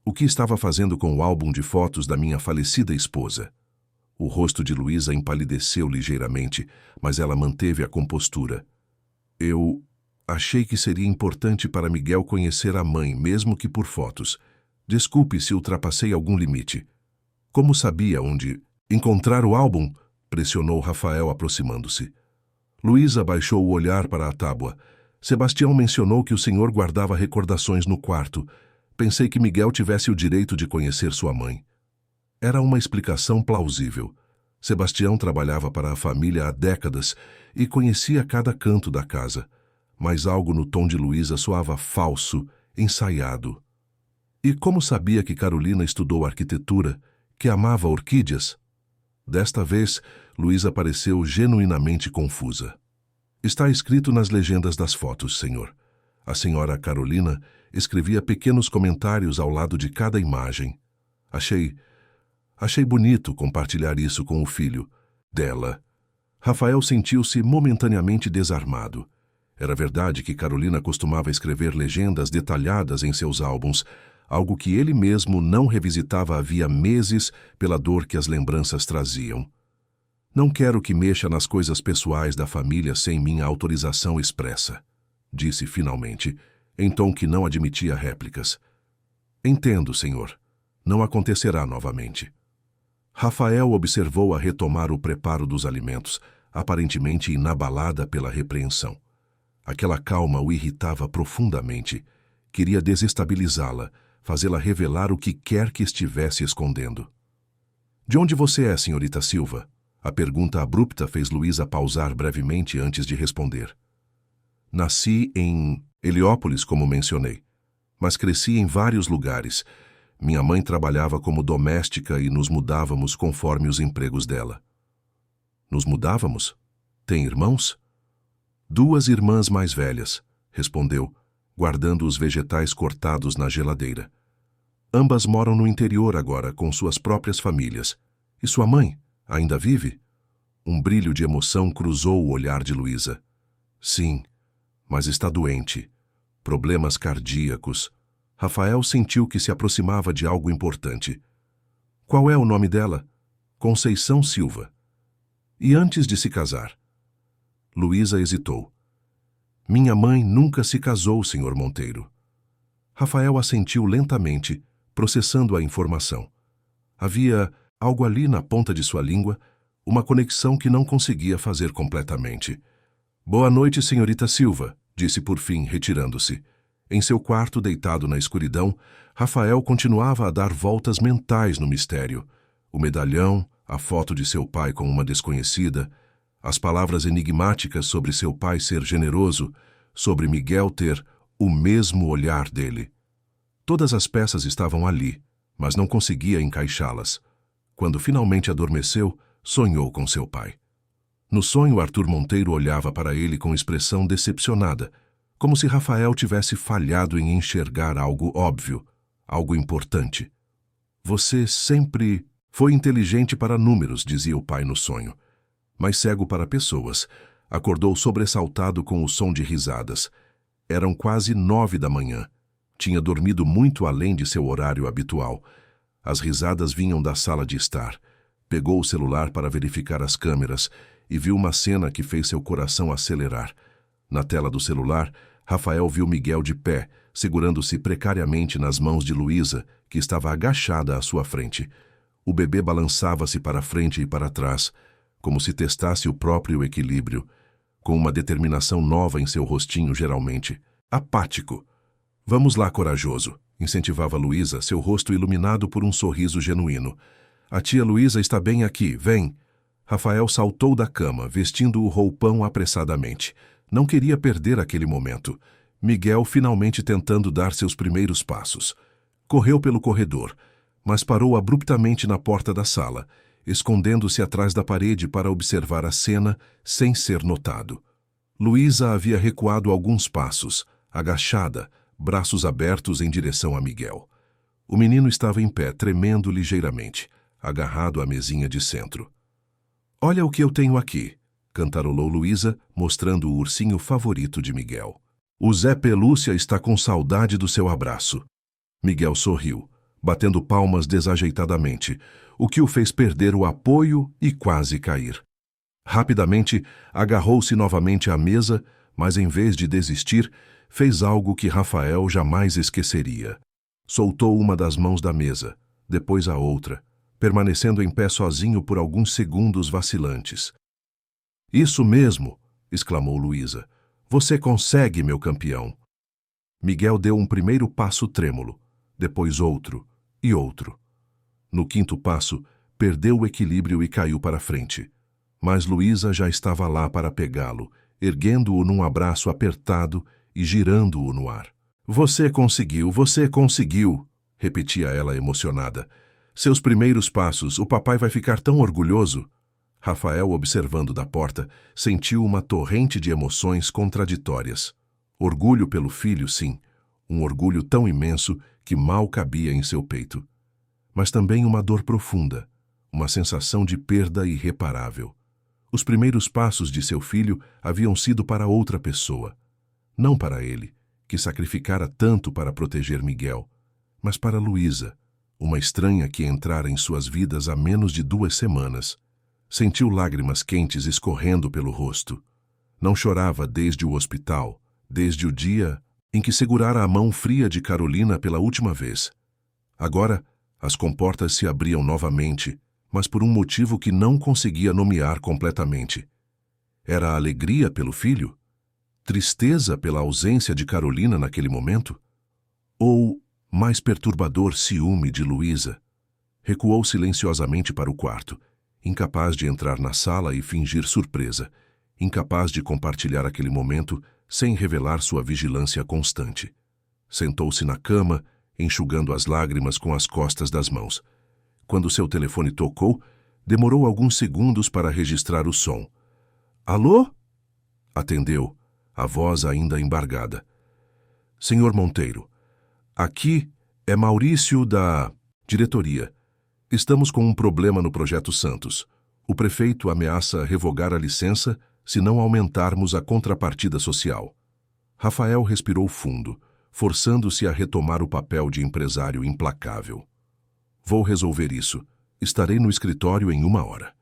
S1: O que estava fazendo com o álbum de fotos da minha falecida esposa? O rosto de Luísa empalideceu ligeiramente, mas ela manteve a compostura. Eu achei que seria importante para Miguel conhecer a mãe, mesmo que por fotos. Desculpe se ultrapassei algum limite. Como sabia onde encontrar o álbum? Pressionou Rafael, aproximando-se. Luísa baixou o olhar para a tábua. Sebastião mencionou que o senhor guardava recordações no quarto. Pensei que Miguel tivesse o direito de conhecer sua mãe. Era uma explicação plausível. Sebastião trabalhava para a família há décadas e conhecia cada canto da casa. Mas algo no tom de Luísa soava falso, ensaiado. E como sabia que Carolina estudou arquitetura, que amava orquídeas? Desta vez, Luísa pareceu genuinamente confusa. Está escrito nas legendas das fotos, senhor. A senhora Carolina escrevia pequenos comentários ao lado de cada imagem. Achei bonito compartilhar isso com o filho dela. Rafael sentiu-se momentaneamente desarmado. Era verdade que Carolina costumava escrever legendas detalhadas em seus álbuns, algo que ele mesmo não revisitava havia meses pela dor que as lembranças traziam. Não quero que mexa nas coisas pessoais da família sem minha autorização expressa, disse finalmente, em tom que não admitia réplicas. Entendo, senhor. Não acontecerá novamente. Rafael observou-a retomar o preparo dos alimentos, aparentemente inabalada pela repreensão. Aquela calma o irritava profundamente. Queria desestabilizá-la, fazê-la revelar o que quer que estivesse escondendo. De onde você é, senhorita Silva? A pergunta abrupta fez Luísa pausar brevemente antes de responder. Nasci em Heliópolis, como mencionei, mas cresci em vários lugares. Minha mãe trabalhava como doméstica e nos mudávamos conforme os empregos dela. Nos mudávamos? Tem irmãos? 2 irmãs mais velhas, respondeu, guardando os vegetais cortados na geladeira. Ambas moram no interior agora, com suas próprias famílias. E sua mãe? Ainda vive? Um brilho de emoção cruzou o olhar de Luísa. Sim, mas está doente. Problemas cardíacos. Rafael sentiu que se aproximava de algo importante. Qual é o nome dela? Conceição Silva. E antes de se casar? Luísa hesitou. Minha mãe nunca se casou, senhor Monteiro. Rafael assentiu lentamente, processando a informação. Havia algo ali na ponta de sua língua, uma conexão que não conseguia fazer completamente. Boa noite, senhorita Silva, disse por fim, retirando-se. Em seu quarto, deitado na escuridão, Rafael continuava a dar voltas mentais no mistério. O medalhão, a foto de seu pai com uma desconhecida, as palavras enigmáticas sobre seu pai ser generoso, sobre Miguel ter o mesmo olhar dele. Todas as peças estavam ali, mas não conseguia encaixá-las. Quando finalmente adormeceu, sonhou com seu pai. No sonho, Arthur Monteiro olhava para ele com expressão decepcionada, como se Rafael tivesse falhado em enxergar algo óbvio, algo importante. Você sempre foi inteligente para números, dizia o pai no sonho, mas cego para pessoas. Acordou sobressaltado com o som de risadas. Eram quase 9 da manhã. Tinha dormido muito além de seu horário habitual. As risadas vinham da sala de estar. Pegou o celular para verificar as câmeras e viu uma cena que fez seu coração acelerar. Na tela do celular, Rafael viu Miguel de pé, segurando-se precariamente nas mãos de Luísa, que estava agachada à sua frente. O bebê balançava-se para frente e para trás, como se testasse o próprio equilíbrio, com uma determinação nova em seu rostinho geralmente apático. Vamos lá, corajoso, incentivava Luísa, seu rosto iluminado por um sorriso genuíno. A tia Luísa está bem aqui, vem. Rafael saltou da cama, vestindo o roupão apressadamente. Não queria perder aquele momento. Miguel finalmente tentando dar seus primeiros passos. Correu pelo corredor, mas parou abruptamente na porta da sala, escondendo-se atrás da parede para observar a cena sem ser notado. Luísa havia recuado alguns passos, agachada, braços abertos em direção a Miguel. O menino estava em pé, tremendo ligeiramente, agarrado à mesinha de centro. Olha o que eu tenho aqui, cantarolou Luísa, mostrando o ursinho favorito de Miguel. O Zé Pelúcia está com saudade do seu abraço. Miguel sorriu. batendo palmas desajeitadamente, o que o fez perder o apoio e quase cair. Rapidamente, agarrou-se novamente à mesa, mas em vez de desistir, fez algo que Rafael jamais esqueceria. Soltou uma das mãos da mesa, depois a outra, permanecendo em pé sozinho por alguns segundos vacilantes. "Isso mesmo!" exclamou Luísa. "Você consegue, meu campeão!" Miguel deu um primeiro passo trêmulo, depois outro e outro. No quinto passo, perdeu o equilíbrio e caiu para frente. Mas Luísa já estava lá para pegá-lo, erguendo-o num abraço apertado e girando-o no ar. Você conseguiu!" repetia ela emocionada. "Seus primeiros passos, o papai vai ficar tão orgulhoso." Rafael, observando da porta, sentiu uma torrente de emoções contraditórias. Orgulho pelo filho, sim, um orgulho tão imenso que mal cabia em seu peito. Mas também uma dor profunda, uma sensação de perda irreparável. Os primeiros passos de seu filho haviam sido para outra pessoa. Não para ele, que sacrificara tanto para proteger Miguel, mas para Luísa, uma estranha que entrara em suas vidas há menos de 2 semanas. Sentiu lágrimas quentes escorrendo pelo rosto. Não chorava desde o hospital, desde o dia em que segurara a mão fria de Carolina pela última vez. Agora, as comportas se abriam novamente, mas por um motivo que não conseguia nomear completamente. Era alegria pelo filho? Tristeza pela ausência de Carolina naquele momento? Ou, mais perturbador, ciúme de Luísa? Recuou silenciosamente para o quarto, incapaz de entrar na sala e fingir surpresa, incapaz de compartilhar aquele momento sem revelar sua vigilância constante. Sentou-se na cama, enxugando as lágrimas com as costas das mãos. Quando seu telefone tocou, demorou alguns segundos para registrar o som. "Alô?" Atendeu, a voz ainda embargada. "Senhor Monteiro, aqui é Maurício da diretoria. Estamos com um problema no Projeto Santos. O prefeito ameaça revogar a licença se não aumentarmos a contrapartida social." Rafael respirou fundo, forçando-se a retomar o papel de empresário implacável. "Vou resolver isso. Estarei no escritório em 1 hora."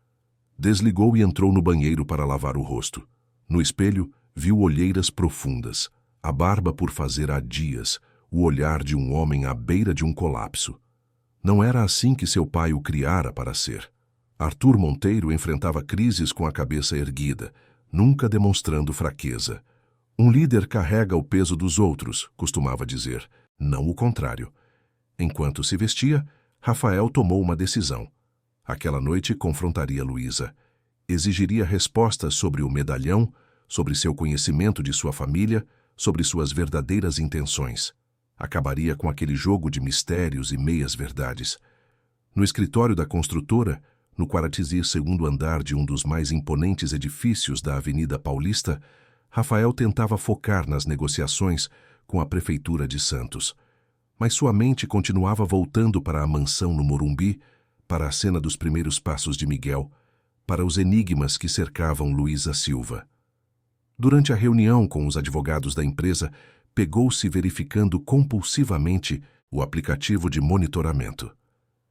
S1: Desligou e entrou no banheiro para lavar o rosto. No espelho, viu olheiras profundas, a barba por fazer há dias, o olhar de um homem à beira de um colapso. Não era assim que seu pai o criara para ser. Arthur Monteiro enfrentava crises com a cabeça erguida, nunca demonstrando fraqueza. "Um líder carrega o peso dos outros", costumava dizer, não o contrário. Enquanto se vestia, Rafael tomou uma decisão. Aquela noite confrontaria Luísa. Exigiria respostas sobre o medalhão, sobre seu conhecimento de sua família, sobre suas verdadeiras intenções. Acabaria com aquele jogo de mistérios e meias-verdades. No escritório da construtora, no 42º andar de um dos mais imponentes edifícios da Avenida Paulista, Rafael tentava focar nas negociações com a Prefeitura de Santos. Mas sua mente continuava voltando para a mansão no Morumbi, para a cena dos primeiros passos de Miguel, para os enigmas que cercavam Luísa Silva. Durante a reunião com os advogados da empresa, pegou-se verificando compulsivamente o aplicativo de monitoramento.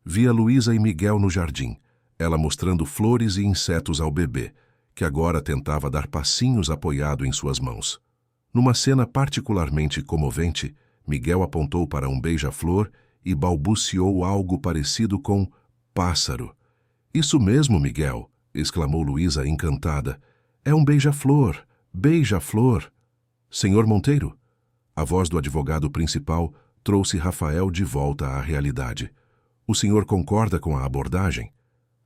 S1: Via Luísa e Miguel no jardim, ela mostrando flores e insetos ao bebê, que agora tentava dar passinhos apoiado em suas mãos. Numa cena particularmente comovente, Miguel apontou para um beija-flor e balbuciou algo parecido com "pássaro." "Isso mesmo, Miguel!" exclamou Luísa encantada. "É um beija-flor! Beija-flor!" "Senhor Monteiro?" A voz do advogado principal trouxe Rafael de volta à realidade. "O senhor concorda com a abordagem?"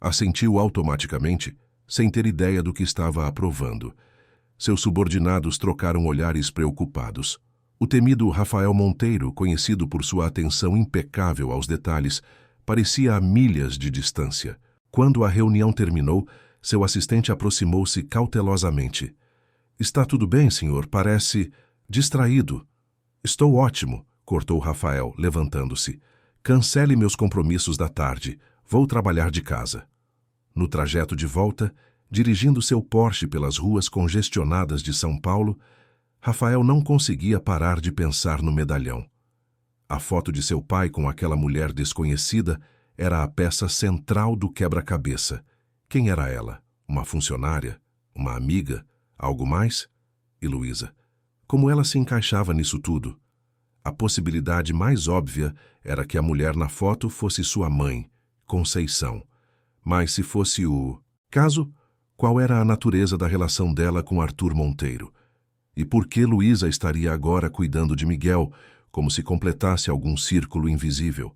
S1: Assentiu automaticamente, sem ter ideia do que estava aprovando. Seus subordinados trocaram olhares preocupados. O temido Rafael Monteiro, conhecido por sua atenção impecável aos detalhes, parecia a milhas de distância. Quando a reunião terminou, seu assistente aproximou-se cautelosamente. "Está tudo bem, senhor? Parece distraído." "Estou ótimo", cortou Rafael, levantando-se. "Cancele meus compromissos da tarde. Vou trabalhar de casa." No trajeto de volta, dirigindo seu Porsche pelas ruas congestionadas de São Paulo, Rafael não conseguia parar de pensar no medalhão. A foto de seu pai com aquela mulher desconhecida era a peça central do quebra-cabeça. Quem era ela? Uma funcionária? Uma amiga? Algo mais? E Luísa? Como ela se encaixava nisso tudo? A possibilidade mais óbvia era que a mulher na foto fosse sua mãe, Conceição. Mas se fosse o caso, qual era a natureza da relação dela com Arthur Monteiro? E por que Luísa estaria agora cuidando de Miguel, como se completasse algum círculo invisível?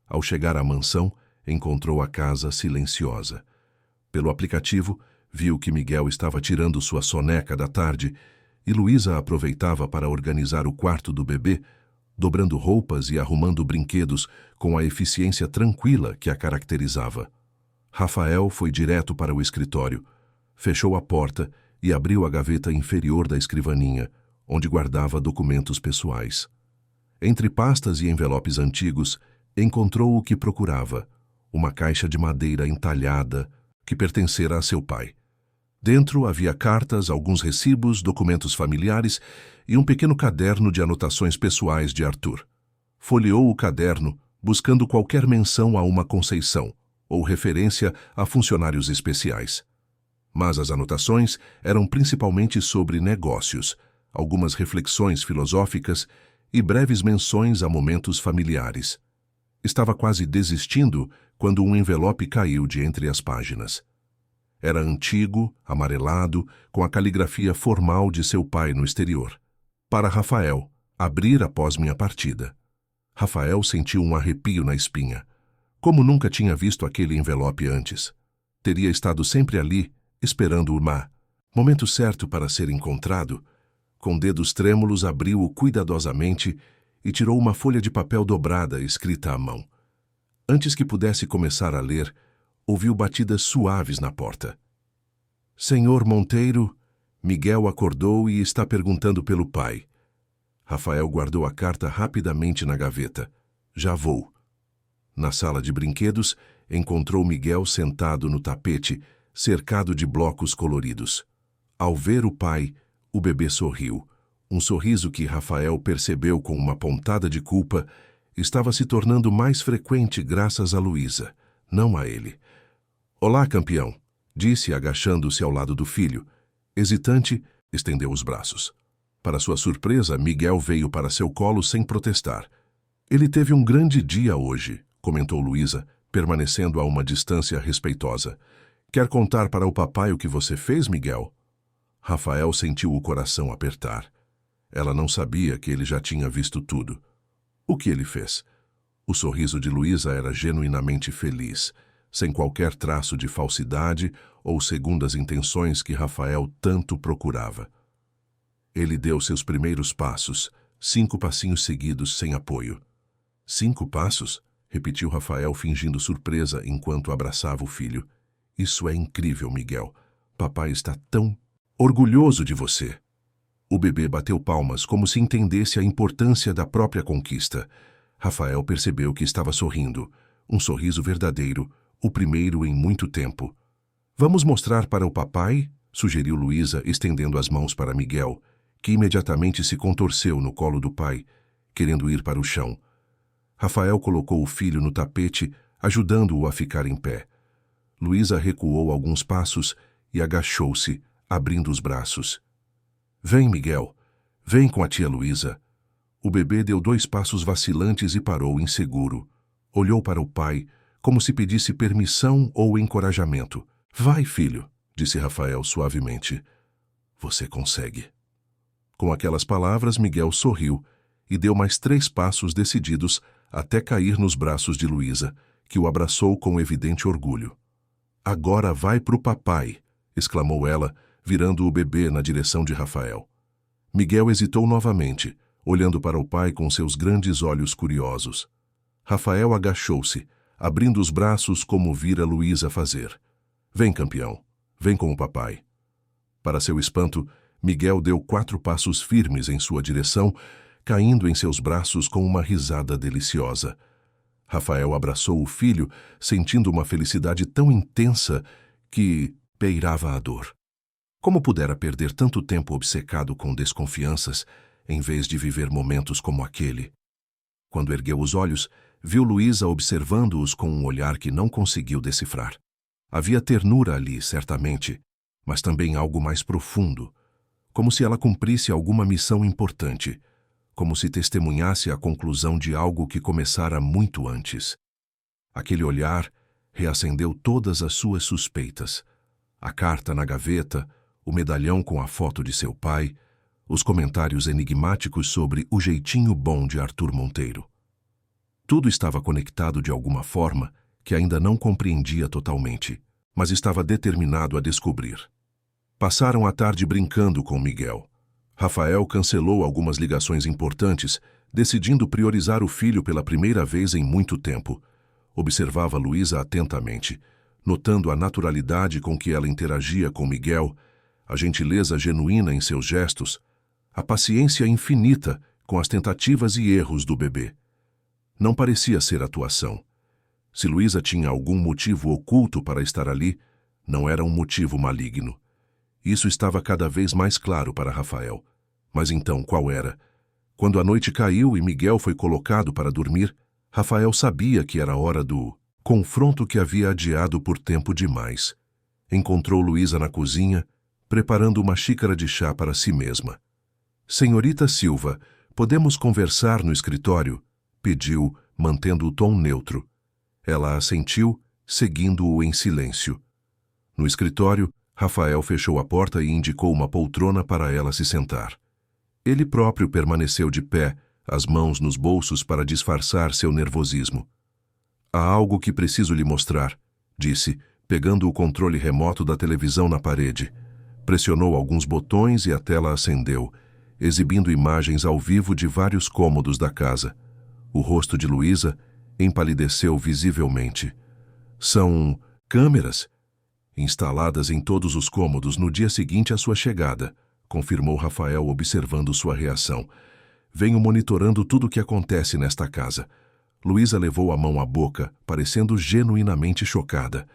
S1: Ao chegar à mansão, encontrou a casa silenciosa. Pelo aplicativo, viu que Miguel estava tirando sua soneca da tarde e Luísa aproveitava para organizar o quarto do bebê, dobrando roupas e arrumando brinquedos com a eficiência tranquila que a caracterizava. Rafael foi direto para o escritório, fechou a porta e abriu a gaveta inferior da escrivaninha, onde guardava documentos pessoais. Entre pastas e envelopes antigos, encontrou o que procurava, uma caixa de madeira entalhada que pertencera a seu pai. Dentro havia cartas, alguns recibos, documentos familiares e um pequeno caderno de anotações pessoais de Arthur. Folheou o caderno, buscando qualquer menção a uma Conceição ou referência a funcionários especiais. Mas as anotações eram principalmente sobre negócios, algumas reflexões filosóficas e breves menções a momentos familiares. Estava quase desistindo quando um envelope caiu de entre as páginas. Era antigo, amarelado, com a caligrafia formal de seu pai no exterior. Para Rafael, abrir após minha partida. Rafael sentiu um arrepio na espinha. Como nunca tinha visto aquele envelope antes. Teria estado sempre ali, esperando o momento certo para ser encontrado. Com dedos trêmulos, abriu-o cuidadosamente e tirou uma folha de papel dobrada escrita à mão. Antes que pudesse começar a ler, ouviu batidas suaves na porta. Senhor Monteiro, Miguel acordou e está perguntando pelo pai. Rafael guardou a carta rapidamente na gaveta. Já vou. Na sala de brinquedos, encontrou Miguel sentado no tapete, cercado de blocos coloridos. Ao ver o pai, o bebê sorriu. Um sorriso que Rafael percebeu com uma pontada de culpa estava se tornando mais frequente graças a Luísa, não a ele. Olá, campeão, disse agachando-se ao lado do filho. Hesitante, estendeu os braços. Para sua surpresa, Miguel veio para seu colo sem protestar. Ele teve um grande dia hoje, comentou Luísa, permanecendo a uma distância respeitosa. Quer contar para o papai o que você fez, Miguel? Rafael sentiu o coração apertar. Ela não sabia que ele já tinha visto tudo. O que ele fez? O sorriso de Luísa era genuinamente feliz, sem qualquer traço de falsidade ou segundas intenções que Rafael tanto procurava. Ele deu seus primeiros passos, 5 passinhos seguidos sem apoio. 5 passos? Repetiu Rafael, fingindo surpresa enquanto abraçava o filho. Isso é incrível, Miguel. Papai está tão orgulhoso de você. O bebê bateu palmas como se entendesse a importância da própria conquista. Rafael percebeu que estava sorrindo. Um sorriso verdadeiro, o primeiro em muito tempo. Vamos mostrar para o papai? Sugeriu Luísa, estendendo as mãos para Miguel, que imediatamente se contorceu no colo do pai, querendo ir para o chão. Rafael colocou o filho no tapete, ajudando-o a ficar em pé. Luísa recuou alguns passos e agachou-se, abrindo os braços. Vem, Miguel. Vem com a tia Luísa. O bebê deu 2 passos vacilantes e parou inseguro. Olhou para o pai, como se pedisse permissão ou encorajamento. Vai, filho, disse Rafael suavemente. Você consegue. Com aquelas palavras, Miguel sorriu e deu mais 3 passos decididos até cair nos braços de Luísa, que o abraçou com evidente orgulho. Agora vai pro papai, exclamou ela, virando o bebê na direção de Rafael. Miguel hesitou novamente, olhando para o pai com seus grandes olhos curiosos. Rafael agachou-se, abrindo os braços como vira Luísa fazer. Vem, campeão, vem com o papai. Para seu espanto, Miguel deu 4 passos firmes em sua direção, caindo em seus braços com uma risada deliciosa. Rafael abraçou o filho, sentindo uma felicidade tão intensa que beirava a dor. Como pudera perder tanto tempo obcecado com desconfianças, em vez de viver momentos como aquele? Quando ergueu os olhos, viu Luísa observando-os com um olhar que não conseguiu decifrar. Havia ternura ali, certamente, mas também algo mais profundo, como se ela cumprisse alguma missão importante, como se testemunhasse a conclusão de algo que começara muito antes. Aquele olhar reacendeu todas as suas suspeitas. A carta na gaveta, o medalhão com a foto de seu pai, os comentários enigmáticos sobre o jeitinho bom de Arthur Monteiro. Tudo estava conectado de alguma forma que ainda não compreendia totalmente, mas estava determinado a descobrir. Passaram a tarde brincando com Miguel. Rafael cancelou algumas ligações importantes, decidindo priorizar o filho pela primeira vez em muito tempo. Observava Luísa atentamente, notando a naturalidade com que ela interagia com Miguel, a gentileza genuína em seus gestos, a paciência infinita com as tentativas e erros do bebê. Não parecia ser atuação. Se Luísa tinha algum motivo oculto para estar ali, não era um motivo maligno. Isso estava cada vez mais claro para Rafael. Mas então, qual era? Quando a noite caiu e Miguel foi colocado para dormir, Rafael sabia que era hora do confronto que havia adiado por tempo demais. Encontrou Luísa na cozinha, preparando uma xícara de chá para si mesma. "Senhorita Silva, podemos conversar no escritório?" pediu, mantendo o tom neutro. Ela assentiu, seguindo-o em silêncio. No escritório, Rafael fechou a porta e indicou uma poltrona para ela se sentar. Ele próprio permaneceu de pé, as mãos nos bolsos para disfarçar seu nervosismo. "Há algo que preciso lhe mostrar", disse, pegando o controle remoto da televisão na parede. Pressionou alguns botões e a tela acendeu, exibindo imagens ao vivo de vários cômodos da casa. O rosto de Luísa empalideceu visivelmente. "São câmeras instaladas em todos os cômodos no dia seguinte à sua chegada", confirmou Rafael, observando sua reação. "Venho monitorando tudo o que acontece nesta casa." Luísa levou a mão à boca, parecendo genuinamente chocada.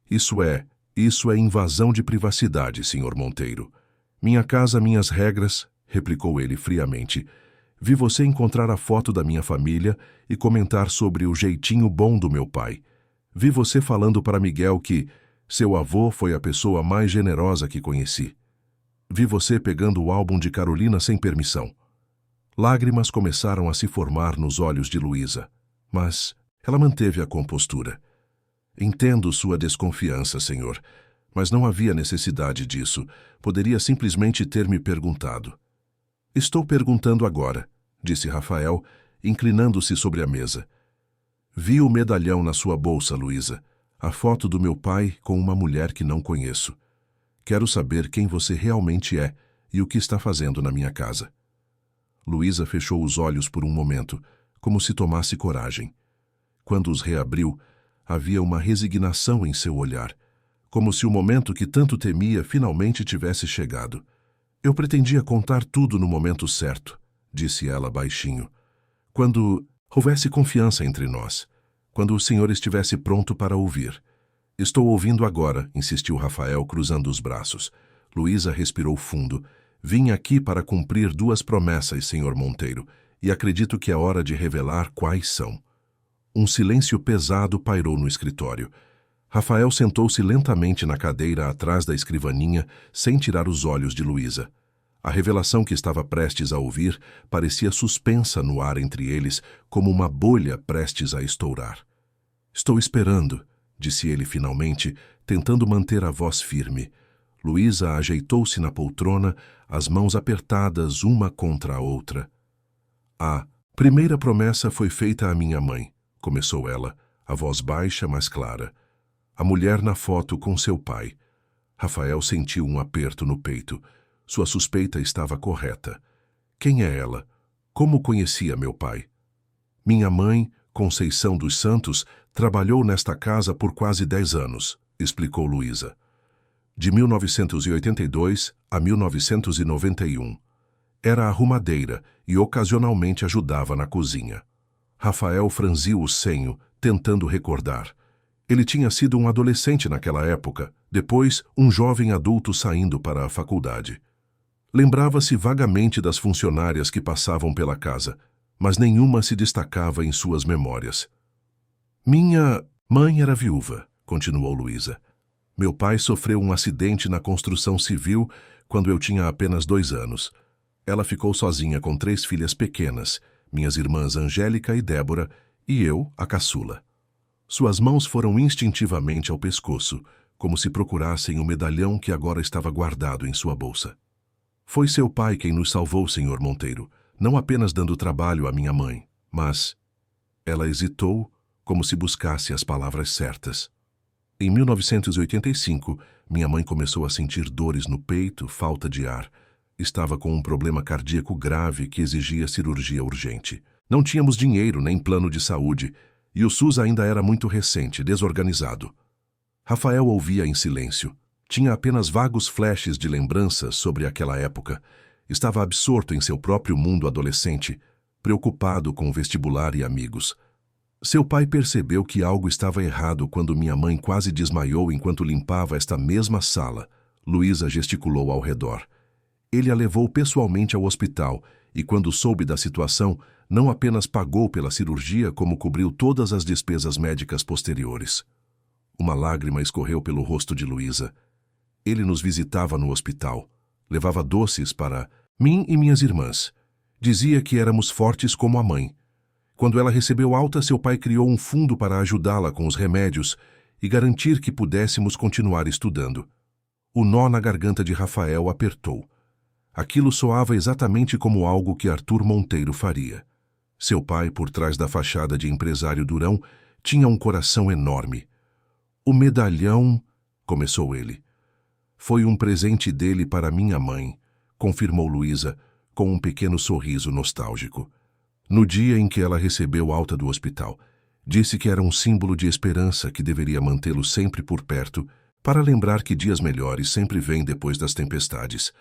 S1: Isso é invasão de privacidade, Sr. Monteiro." "Minha casa, minhas regras", replicou ele friamente. "Vi você encontrar a foto da minha família e comentar sobre o jeitinho bom do meu pai. Vi você falando para Miguel que seu avô foi a pessoa mais generosa que conheci. Vi você pegando o álbum de Carolina sem permissão." Lágrimas começaram a se formar nos olhos de Luísa, mas ela manteve a compostura. "Entendo sua desconfiança, senhor, mas não havia necessidade disso. Poderia simplesmente ter me perguntado." "Estou perguntando agora", disse Rafael, inclinando-se sobre a mesa. "Vi o medalhão na sua bolsa, Luísa. A foto do meu pai com uma mulher que não conheço. Quero saber quem você realmente é e o que está fazendo na minha casa." Luísa fechou os olhos por um momento, como se tomasse coragem. Quando os reabriu, havia uma resignação em seu olhar, como se o momento que tanto temia finalmente tivesse chegado. "Eu pretendia contar tudo no momento certo", disse ela baixinho. "Quando houvesse confiança entre nós. Quando o senhor estivesse pronto para ouvir." "Estou ouvindo agora", insistiu Rafael, cruzando os braços. Luísa respirou fundo. "Vim aqui para cumprir 2 promessas, Sr. Monteiro, e acredito que é hora de revelar quais são." Um silêncio pesado pairou no escritório. Rafael sentou-se lentamente na cadeira atrás da escrivaninha, sem tirar os olhos de Luísa. A revelação que estava prestes a ouvir parecia suspensa no ar entre eles, como uma bolha prestes a estourar. "Estou esperando", disse ele finalmente, tentando manter a voz firme. Luísa ajeitou-se na poltrona, as mãos apertadas uma contra a outra. "A primeira promessa foi feita à minha mãe", começou ela, a voz baixa, mas clara. "A mulher na foto com seu pai." Rafael sentiu um aperto no peito. Sua suspeita estava correta. "Quem é ela? Como conhecia meu pai?" "Minha mãe, Conceição dos Santos, trabalhou nesta casa por quase 10 anos", explicou Luísa. "De 1982 a 1991. Era arrumadeira e ocasionalmente ajudava na cozinha." Rafael franziu o senho, tentando recordar. Ele tinha sido um adolescente naquela época, depois um jovem adulto saindo para a faculdade. Lembrava-se vagamente das funcionárias que passavam pela casa, mas nenhuma se destacava em suas memórias. Minha mãe era viúva, continuou Luísa. Meu pai sofreu um acidente na construção civil quando eu tinha apenas 2 anos. Ela ficou sozinha com 3 filhas pequenas, minhas irmãs Angélica e Débora, e eu, a caçula. Suas mãos foram instintivamente ao pescoço, como se procurassem o medalhão que agora estava guardado em sua bolsa. Foi seu pai quem nos salvou, Sr. Monteiro, não apenas dando trabalho à minha mãe, mas... Ela hesitou, como se buscasse as palavras certas. Em 1985, minha mãe começou a sentir dores no peito, falta de ar. Estava com um problema cardíaco grave que exigia cirurgia urgente. Não tínhamos dinheiro nem plano de saúde, e o SUS ainda era muito recente, desorganizado. Rafael ouvia em silêncio. Tinha apenas vagos flashes de lembranças sobre aquela época. Estava absorto em seu próprio mundo adolescente, preocupado com o vestibular e amigos. Seu pai percebeu que algo estava errado quando minha mãe quase desmaiou enquanto limpava esta mesma sala. Luísa gesticulou ao redor. Ele a levou pessoalmente ao hospital e, quando soube da situação, não apenas pagou pela cirurgia, como cobriu todas as despesas médicas posteriores. Uma lágrima escorreu pelo rosto de Luísa. Ele nos visitava no hospital. Levava doces para mim e minhas irmãs. Dizia que éramos fortes como a mãe. Quando ela recebeu alta, seu pai criou um fundo para ajudá-la com os remédios e garantir que pudéssemos continuar estudando. O nó na garganta de Rafael apertou. Aquilo soava exatamente como algo que Arthur Monteiro faria. Seu pai, por trás da fachada de empresário durão, tinha um coração enorme. O medalhão, começou ele. Foi um presente dele para minha mãe, confirmou Luísa, com um pequeno sorriso nostálgico. No dia em que ela recebeu alta do hospital, disse que era um símbolo de esperança que deveria mantê-lo sempre por perto, para lembrar que dias melhores sempre vêm depois das tempestades.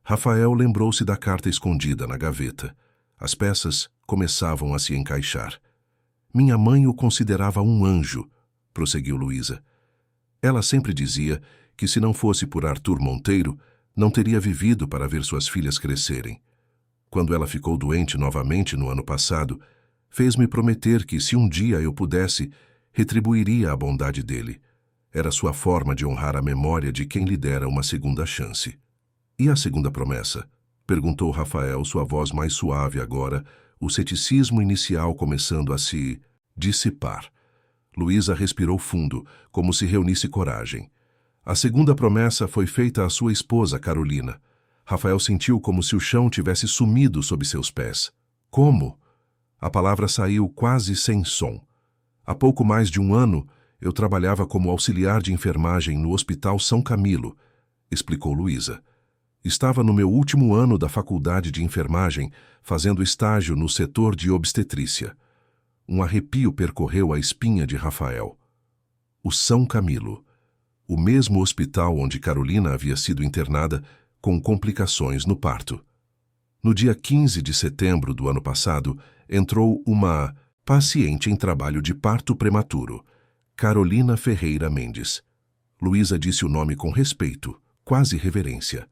S1: Rafael lembrou-se da carta escondida na gaveta. As peças começavam a se encaixar. Minha mãe o considerava um anjo, prosseguiu Luísa. Ela sempre dizia que se não fosse por Arthur Monteiro, não teria vivido para ver suas filhas crescerem. Quando ela ficou doente novamente no ano passado, fez-me prometer que, se um dia eu pudesse, retribuiria a bondade dele. Era sua forma de honrar a memória de quem lhe dera uma segunda chance. E a segunda promessa? Perguntou Rafael, sua voz mais suave agora, o ceticismo inicial começando a se dissipar. Luísa respirou fundo, como se reunisse coragem. A segunda promessa foi feita à sua esposa, Carolina. Rafael sentiu como se o chão tivesse sumido sob seus pés. Como? A palavra saiu quase sem som. Há pouco mais de 1 ano, eu trabalhava como auxiliar de enfermagem no Hospital São Camilo, explicou Luísa. Estava no meu último ano da faculdade de enfermagem, fazendo estágio no setor de obstetrícia. Um arrepio percorreu a espinha de Rafael. O São Camilo, o mesmo hospital onde Carolina havia sido internada, com complicações no parto. No dia 15 de setembro do ano passado, entrou uma paciente em trabalho de parto prematuro, Carolina Ferreira Mendes. Luísa disse o nome com respeito, quase reverência.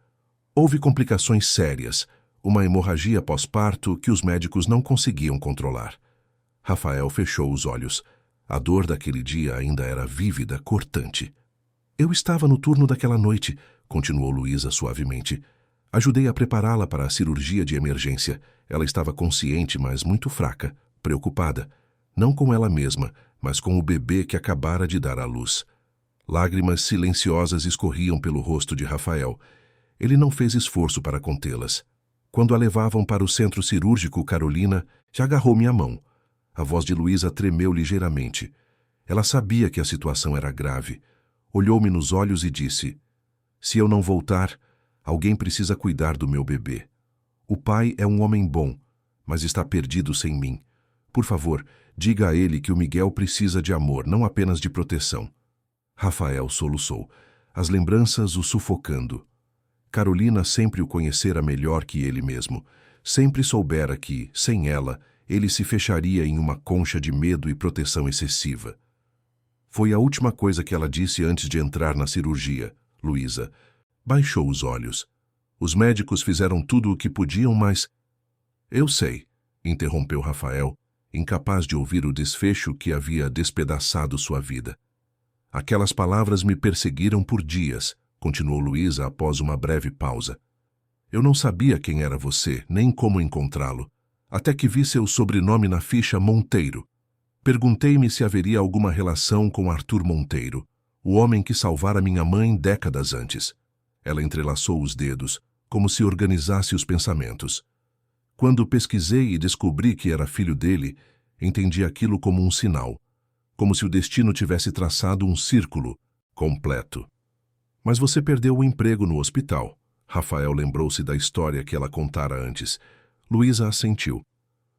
S1: Houve complicações sérias, uma hemorragia pós-parto que os médicos não conseguiam controlar. Rafael fechou os olhos. A dor daquele dia ainda era vívida, cortante. Eu estava no turno daquela noite, continuou Luísa suavemente. Ajudei a prepará-la para a cirurgia de emergência. Ela estava consciente, mas muito fraca, preocupada. Não com ela mesma, mas com o bebê que acabara de dar à luz. Lágrimas silenciosas escorriam pelo rosto de Rafael. Ele não fez esforço para contê-las. Quando a levavam para o centro cirúrgico, Carolina já agarrou minha mão. A voz de Luísa tremeu ligeiramente. Ela sabia que a situação era grave. Olhou-me nos olhos e disse: se eu não voltar, alguém precisa cuidar do meu bebê. O pai é um homem bom, mas está perdido sem mim. Por favor, diga a ele que o Miguel precisa de amor, não apenas de proteção. Rafael soluçou, as lembranças o sufocando. Carolina sempre o conhecera melhor que ele mesmo. Sempre soubera que, sem ela, ele se fecharia em uma concha de medo e proteção excessiva. Foi a última coisa que ela disse antes de entrar na cirurgia. Luísa baixou os olhos. Os médicos fizeram tudo o que podiam, mas... Eu sei, interrompeu Rafael, incapaz de ouvir o desfecho que havia despedaçado sua vida. Aquelas palavras me perseguiram por dias, continuou Luísa após uma breve pausa. Eu não sabia quem era você, nem como encontrá-lo, até que vi seu sobrenome na ficha Monteiro. Perguntei-me se haveria alguma relação com Arthur Monteiro, o homem que salvara minha mãe décadas antes. Ela entrelaçou os dedos, como se organizasse os pensamentos. Quando pesquisei e descobri que era filho dele, entendi aquilo como um sinal, como se o destino tivesse traçado um círculo completo. Mas você perdeu o emprego no hospital. Rafael lembrou-se da história que ela contara antes. Luísa assentiu.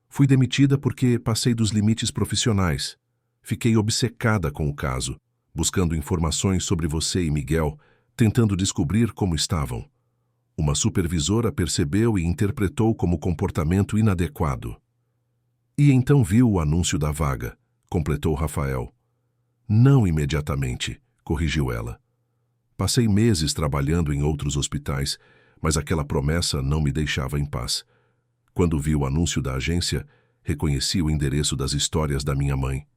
S1: Fui demitida porque passei dos limites profissionais. Fiquei obcecada com o caso, buscando informações sobre você e Miguel, tentando descobrir como estavam. Uma supervisora percebeu e interpretou como comportamento inadequado. E então viu o anúncio da vaga, completou Rafael. Não imediatamente, corrigiu ela. Passei meses trabalhando em outros hospitais, mas aquela promessa não me deixava em paz. Quando vi o anúncio da agência, reconheci o endereço das histórias da minha mãe.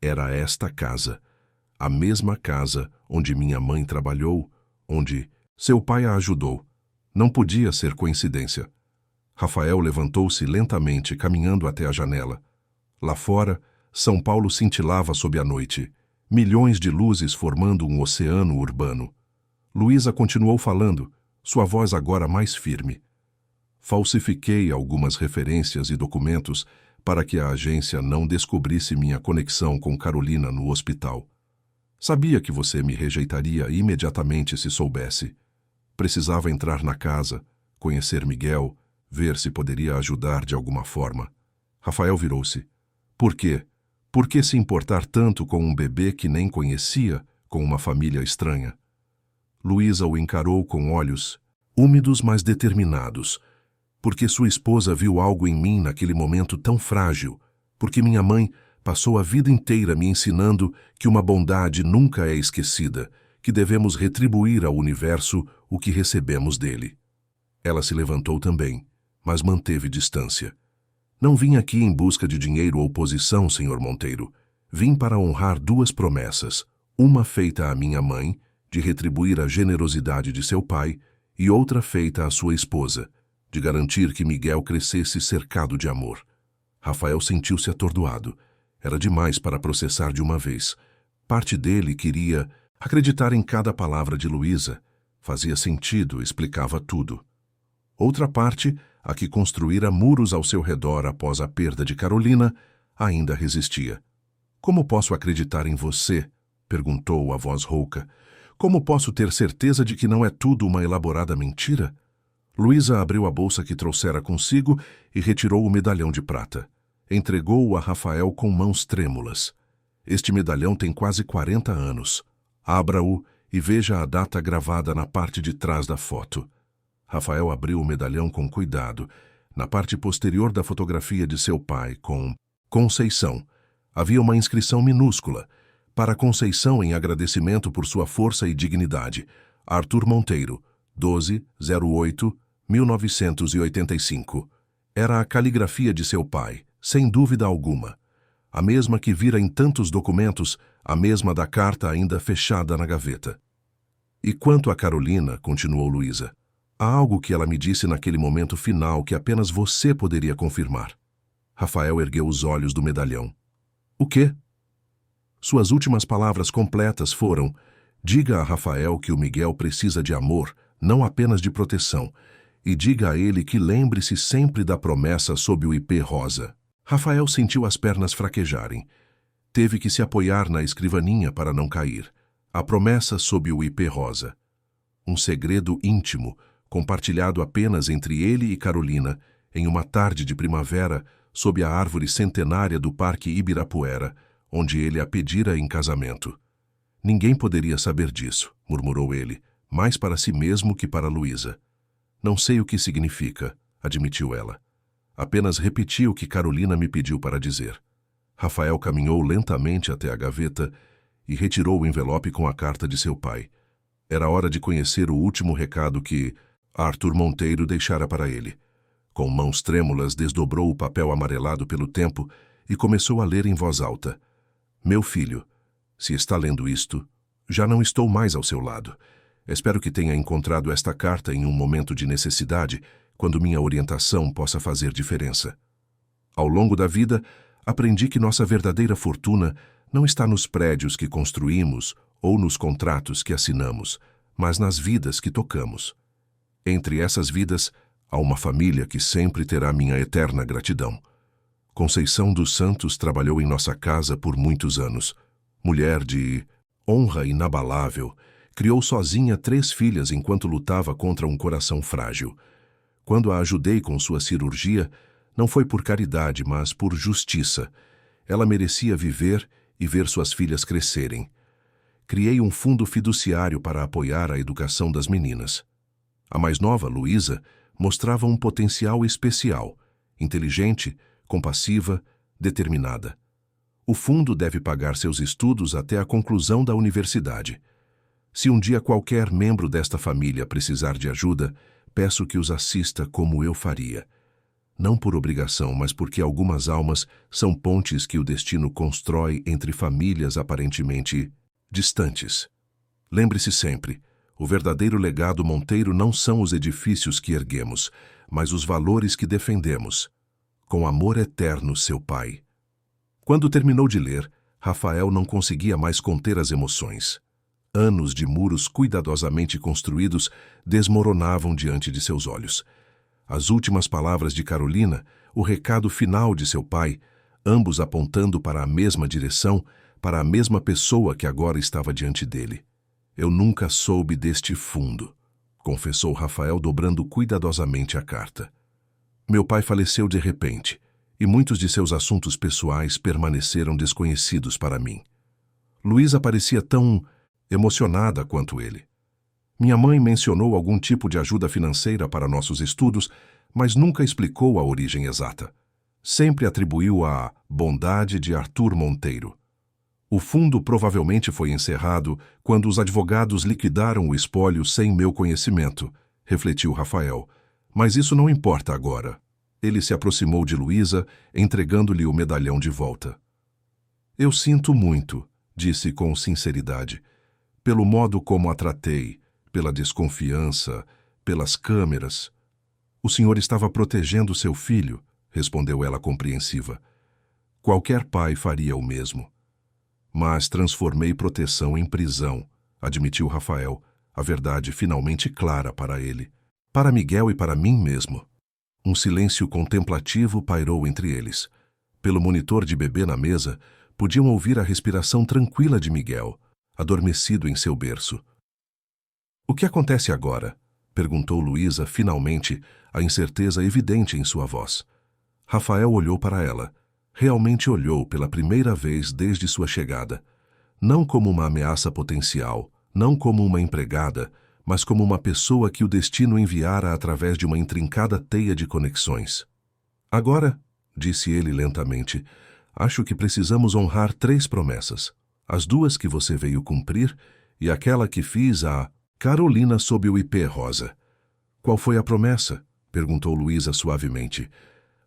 S1: Era esta casa, a mesma casa onde minha mãe trabalhou, onde seu pai a ajudou. Não podia ser coincidência. Rafael levantou-se lentamente, caminhando até a janela. Lá fora, São Paulo cintilava sob a noite, milhões de luzes formando um oceano urbano. Luísa continuou falando, sua voz agora mais firme. Falsifiquei algumas referências e documentos para que a agência não descobrisse minha conexão com Carolina no hospital. Sabia que você me rejeitaria imediatamente se soubesse. Precisava entrar na casa, conhecer Miguel, ver se poderia ajudar de alguma forma. Rafael virou-se. Por quê? Por que se importar tanto com um bebê que nem conhecia, com uma família estranha? Luísa o encarou com olhos úmidos, mas determinados. Porque sua esposa viu algo em mim naquele momento tão frágil, porque minha mãe passou a vida inteira me ensinando que uma bondade nunca é esquecida, que devemos retribuir ao universo o que recebemos dele. Ela se levantou também, mas manteve distância. Não vim aqui em busca de dinheiro ou posição, Sr. Monteiro. Vim para honrar duas promessas, uma feita à minha mãe, de retribuir a generosidade de seu pai, e outra feita à sua esposa, de garantir que Miguel crescesse cercado de amor. Rafael sentiu-se atordoado. Era demais para processar de uma vez. Parte dele queria acreditar em cada palavra de Luísa. Fazia sentido, explicava tudo. Outra parte, a que construíra muros ao seu redor após a perda de Carolina, ainda resistia. Como posso acreditar em você? Perguntou a voz rouca. Como posso ter certeza de que não é tudo uma elaborada mentira? Luísa abriu a bolsa que trouxera consigo e retirou o medalhão de prata. Entregou-o a Rafael com mãos trêmulas. Este medalhão tem quase 40 anos. Abra-o e veja a data gravada na parte de trás da foto. Rafael abriu o medalhão com cuidado. Na parte posterior da fotografia de seu pai, com Conceição, havia uma inscrição minúscula. Para Conceição, em agradecimento por sua força e dignidade. Arthur Monteiro, 12/08/1985. Era a caligrafia de seu pai, sem dúvida alguma. A mesma que vira em tantos documentos, a mesma da carta ainda fechada na gaveta. E quanto a Carolina, continuou Luísa, há algo que ela me disse naquele momento final que apenas você poderia confirmar. Rafael ergueu os olhos do medalhão. O quê? Suas últimas palavras completas foram: diga a Rafael que o Miguel precisa de amor, não apenas de proteção, e diga a ele que lembre-se sempre da promessa sob o IP rosa. Rafael sentiu as pernas fraquejarem. Teve que se apoiar na escrivaninha para não cair. A promessa sob o IP rosa. Um segredo íntimo, compartilhado apenas entre ele e Carolina, em uma tarde de primavera, sob a árvore centenária do Parque Ibirapuera, onde ele a pedira em casamento. Ninguém poderia saber disso, murmurou ele, mais para si mesmo que para Luísa. Não sei o que significa, admitiu ela. Apenas repeti o que Carolina me pediu para dizer. Rafael caminhou lentamente até a gaveta e retirou o envelope com a carta de seu pai. Era hora de conhecer o último recado que Arthur Monteiro deixara para ele. Com mãos trêmulas, desdobrou o papel amarelado pelo tempo e começou a ler em voz alta. Meu filho, se está lendo isto, já não estou mais ao seu lado. Espero que tenha encontrado esta carta em um momento de necessidade, quando minha orientação possa fazer diferença. Ao longo da vida, aprendi que nossa verdadeira fortuna não está nos prédios que construímos ou nos contratos que assinamos, mas nas vidas que tocamos. Entre essas vidas, há uma família que sempre terá minha eterna gratidão. Conceição dos Santos trabalhou em nossa casa por muitos anos. Mulher de honra inabalável, criou sozinha 3 filhas enquanto lutava contra um coração frágil. Quando a ajudei com sua cirurgia, não foi por caridade, mas por justiça. Ela merecia viver e ver suas filhas crescerem. Criei um fundo fiduciário para apoiar a educação das meninas. A mais nova, Luísa, mostrava um potencial especial, inteligente, compassiva, determinada. O fundo deve pagar seus estudos até a conclusão da universidade. Se um dia qualquer membro desta família precisar de ajuda, peço que os assista como eu faria. Não por obrigação, mas porque algumas almas são pontes que o destino constrói entre famílias aparentemente distantes. Lembre-se sempre, o verdadeiro legado Monteiro não são os edifícios que erguemos, mas os valores que defendemos. Com amor eterno, seu pai. Quando terminou de ler, Rafael não conseguia mais conter as emoções. Anos de muros cuidadosamente construídos desmoronavam diante de seus olhos. As últimas palavras de Carolina, o recado final de seu pai, ambos apontando para a mesma direção, para a mesma pessoa que agora estava diante dele. Eu nunca soube deste fundo, confessou Rafael dobrando cuidadosamente a carta. Meu pai faleceu de repente, e muitos de seus assuntos pessoais permaneceram desconhecidos para mim. Luísa parecia tão emocionada quanto ele. Minha mãe mencionou algum tipo de ajuda financeira para nossos estudos, mas nunca explicou a origem exata. Sempre atribuiu à bondade de Arthur Monteiro. O fundo provavelmente foi encerrado quando os advogados liquidaram o espólio sem meu conhecimento, refletiu Rafael. Mas isso não importa agora. Ele se aproximou de Luísa, entregando-lhe o medalhão de volta. Eu sinto muito, disse com sinceridade, pelo modo como a tratei, pela desconfiança, pelas câmeras. O senhor estava protegendo seu filho, respondeu ela compreensiva. Qualquer pai faria o mesmo. Mas transformei proteção em prisão, admitiu Rafael, a verdade finalmente clara para ele. Para Miguel e para mim mesmo. Um silêncio contemplativo pairou entre eles. Pelo monitor de bebê na mesa, podiam ouvir a respiração tranquila de Miguel, adormecido em seu berço. O que acontece agora? Perguntou Luísa, finalmente, a incerteza evidente em sua voz. Rafael olhou para ela. Realmente olhou pela primeira vez desde sua chegada. Não como uma ameaça potencial, não como uma empregada, mas como uma pessoa que o destino enviara através de uma intrincada teia de conexões. Agora, disse ele lentamente, acho que precisamos honrar 3 promessas. As 2 que você veio cumprir e aquela que fiz a Carolina sob o IP rosa. Qual foi a promessa? Perguntou Luísa suavemente.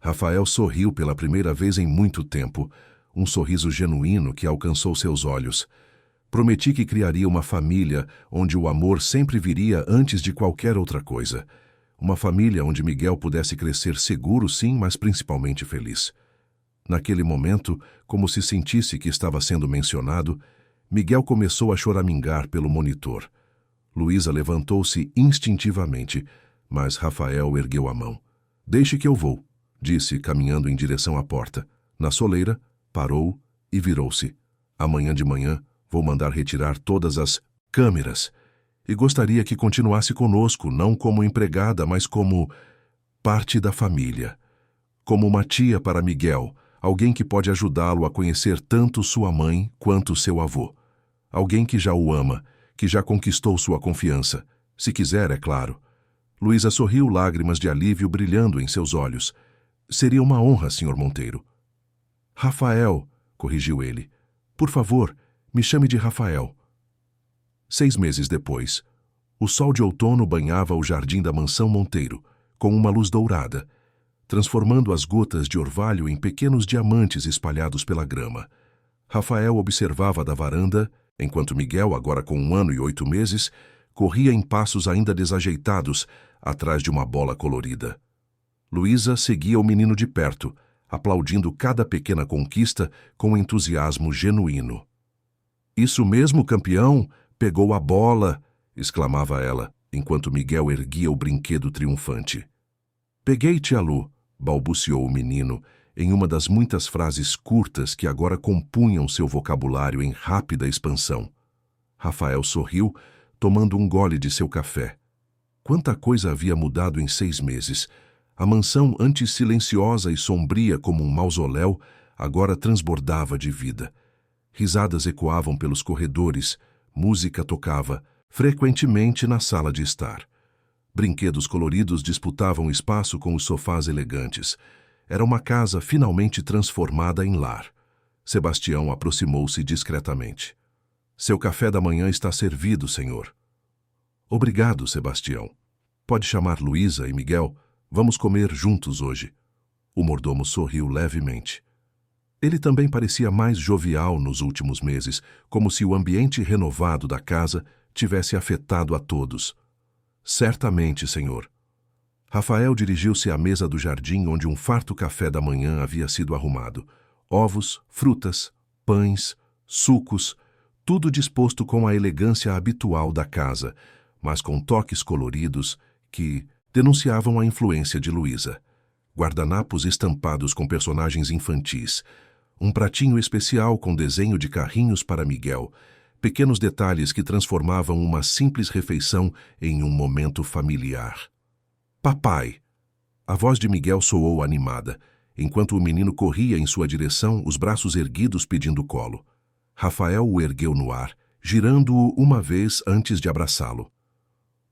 S1: Rafael sorriu pela primeira vez em muito tempo, um sorriso genuíno que alcançou seus olhos. Prometi que criaria uma família onde o amor sempre viria antes de qualquer outra coisa. Uma família onde Miguel pudesse crescer seguro, sim, mas principalmente feliz. Naquele momento, como se sentisse que estava sendo mencionado, Miguel começou a choramingar pelo monitor. Luísa levantou-se instintivamente, mas Rafael ergueu a mão. Deixe que eu vou, disse, caminhando em direção à porta. Na soleira, parou e virou-se. Amanhã de manhã, vou mandar retirar todas as câmeras. E gostaria que continuasse conosco, não como empregada, mas como parte da família. Como uma tia para Miguel, alguém que pode ajudá-lo a conhecer tanto sua mãe quanto seu avô. Alguém que já o ama, que já conquistou sua confiança. Se quiser, é claro. Luísa sorriu, lágrimas de alívio brilhando em seus olhos. Seria uma honra, Sr. Monteiro. Rafael, corrigiu ele. Por favor, me chame de Rafael. 6 meses depois, o sol de outono banhava o jardim da mansão Monteiro, com uma luz dourada. transformando as gotas de orvalho em pequenos diamantes espalhados pela grama. Rafael observava da varanda, enquanto Miguel, agora com 1 ano e 8 meses, corria em passos ainda desajeitados atrás de uma bola colorida. Luísa seguia o menino de perto, aplaudindo cada pequena conquista com entusiasmo genuíno. "Isso mesmo, campeão! Pegou a bola!" exclamava ela, enquanto Miguel erguia o brinquedo triunfante. "Peguei, tia Lu", balbuciou o menino, em uma das muitas frases curtas que agora compunham seu vocabulário em rápida expansão. Rafael sorriu, tomando um gole de seu café. Quanta coisa havia mudado em 6 meses! A mansão, antes silenciosa e sombria como um mausoléu, agora transbordava de vida. Risadas ecoavam pelos corredores, música tocava, frequentemente na sala de estar. Brinquedos coloridos disputavam espaço com os sofás elegantes. Era uma casa finalmente transformada em lar. Sebastião aproximou-se discretamente. "Seu café da manhã está servido, senhor." "Obrigado, Sebastião. Pode chamar Luísa e Miguel. Vamos comer juntos hoje." O mordomo sorriu levemente. Ele também parecia mais jovial nos últimos meses, como se o ambiente renovado da casa tivesse afetado a todos. "Certamente, senhor." Rafael dirigiu-se à mesa do jardim onde um farto café da manhã havia sido arrumado. Ovos, frutas, pães, sucos, tudo disposto com a elegância habitual da casa, mas com toques coloridos que denunciavam a influência de Luísa. Guardanapos estampados com personagens infantis, um pratinho especial com desenho de carrinhos para Miguel, pequenos detalhes que transformavam uma simples refeição em um momento familiar. "Papai!" A voz de Miguel soou animada, enquanto o menino corria em sua direção, os braços erguidos pedindo colo. Rafael o ergueu no ar, girando-o uma vez antes de abraçá-lo.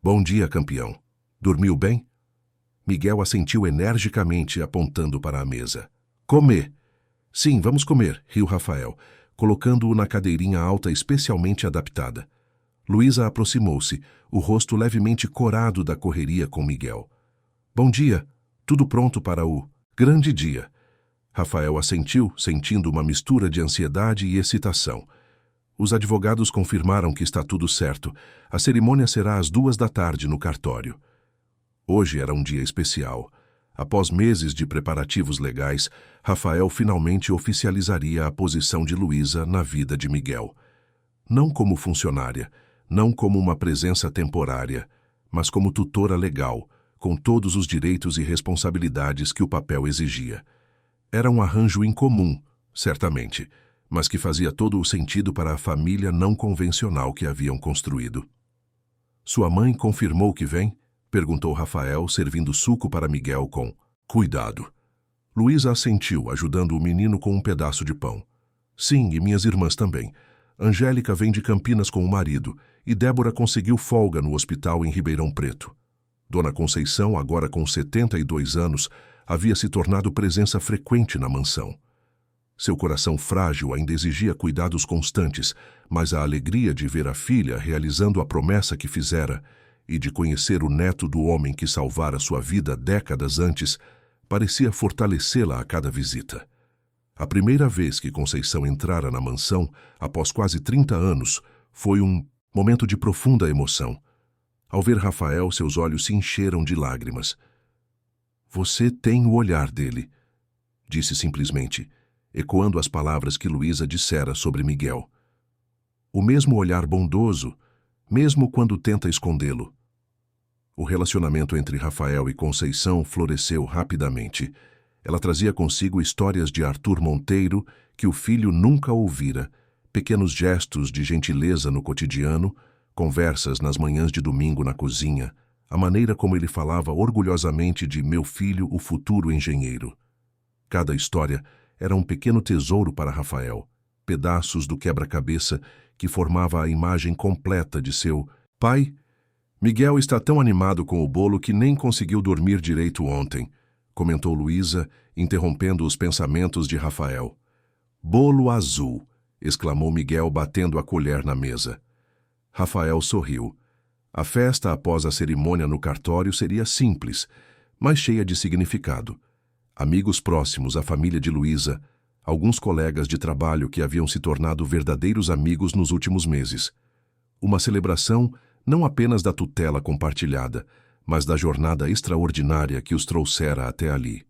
S1: "Bom dia, campeão. Dormiu bem?" Miguel assentiu energicamente, apontando para a mesa. "Comer!" "Sim, vamos comer", riu Rafael, colocando-o na cadeirinha alta especialmente adaptada. Luísa aproximou-se, o rosto levemente corado da correria com Miguel. "Bom dia. Tudo pronto para o grande dia." Rafael assentiu, sentindo uma mistura de ansiedade e excitação. Os advogados confirmaram que está tudo certo. A cerimônia será às 2 da tarde no cartório. Hoje era um dia especial. Após meses de preparativos legais, Rafael finalmente oficializaria a posição de Luísa na vida de Miguel. Não como funcionária, não como uma presença temporária, mas como tutora legal, com todos os direitos e responsabilidades que o papel exigia. Era um arranjo incomum, certamente, mas que fazia todo o sentido para a família não convencional que haviam construído. "Sua mãe confirmou que vem?" perguntou Rafael, servindo suco para Miguel com cuidado. Luísa assentiu, ajudando o menino com um pedaço de pão. "Sim, e minhas irmãs também. Angélica vem de Campinas com o marido, e Débora conseguiu folga no hospital em Ribeirão Preto." Dona Conceição, agora com 72 anos, havia se tornado presença frequente na mansão. Seu coração frágil ainda exigia cuidados constantes, mas a alegria de ver a filha realizando a promessa que fizera e de conhecer o neto do homem que salvara sua vida décadas antes parecia fortalecê-la a cada visita. A primeira vez que Conceição entrara na mansão, após quase 30 anos, foi um momento de profunda emoção. Ao ver Rafael, seus olhos se encheram de lágrimas. "Você tem o olhar dele", disse simplesmente, ecoando as palavras que Luísa dissera sobre Miguel. "O mesmo olhar bondoso, mesmo quando tenta escondê-lo." O relacionamento entre Rafael e Conceição floresceu rapidamente. Ela trazia consigo histórias de Arthur Monteiro que o filho nunca ouvira, pequenos gestos de gentileza no cotidiano, conversas nas manhãs de domingo na cozinha, a maneira como ele falava orgulhosamente de "meu filho, o futuro engenheiro." Cada história era um pequeno tesouro para Rafael, pedaços do quebra-cabeça que formava a imagem completa de seu pai. "Miguel está tão animado com o bolo que nem conseguiu dormir direito ontem", comentou Luísa, interrompendo os pensamentos de Rafael. "Bolo azul", exclamou Miguel, batendo a colher na mesa. Rafael sorriu. A festa após a cerimônia no cartório seria simples, mas cheia de significado. Amigos próximos, a família de Luísa, alguns colegas de trabalho que haviam se tornado verdadeiros amigos nos últimos meses. Uma celebração não apenas da tutela compartilhada, mas da jornada extraordinária que os trouxera até ali.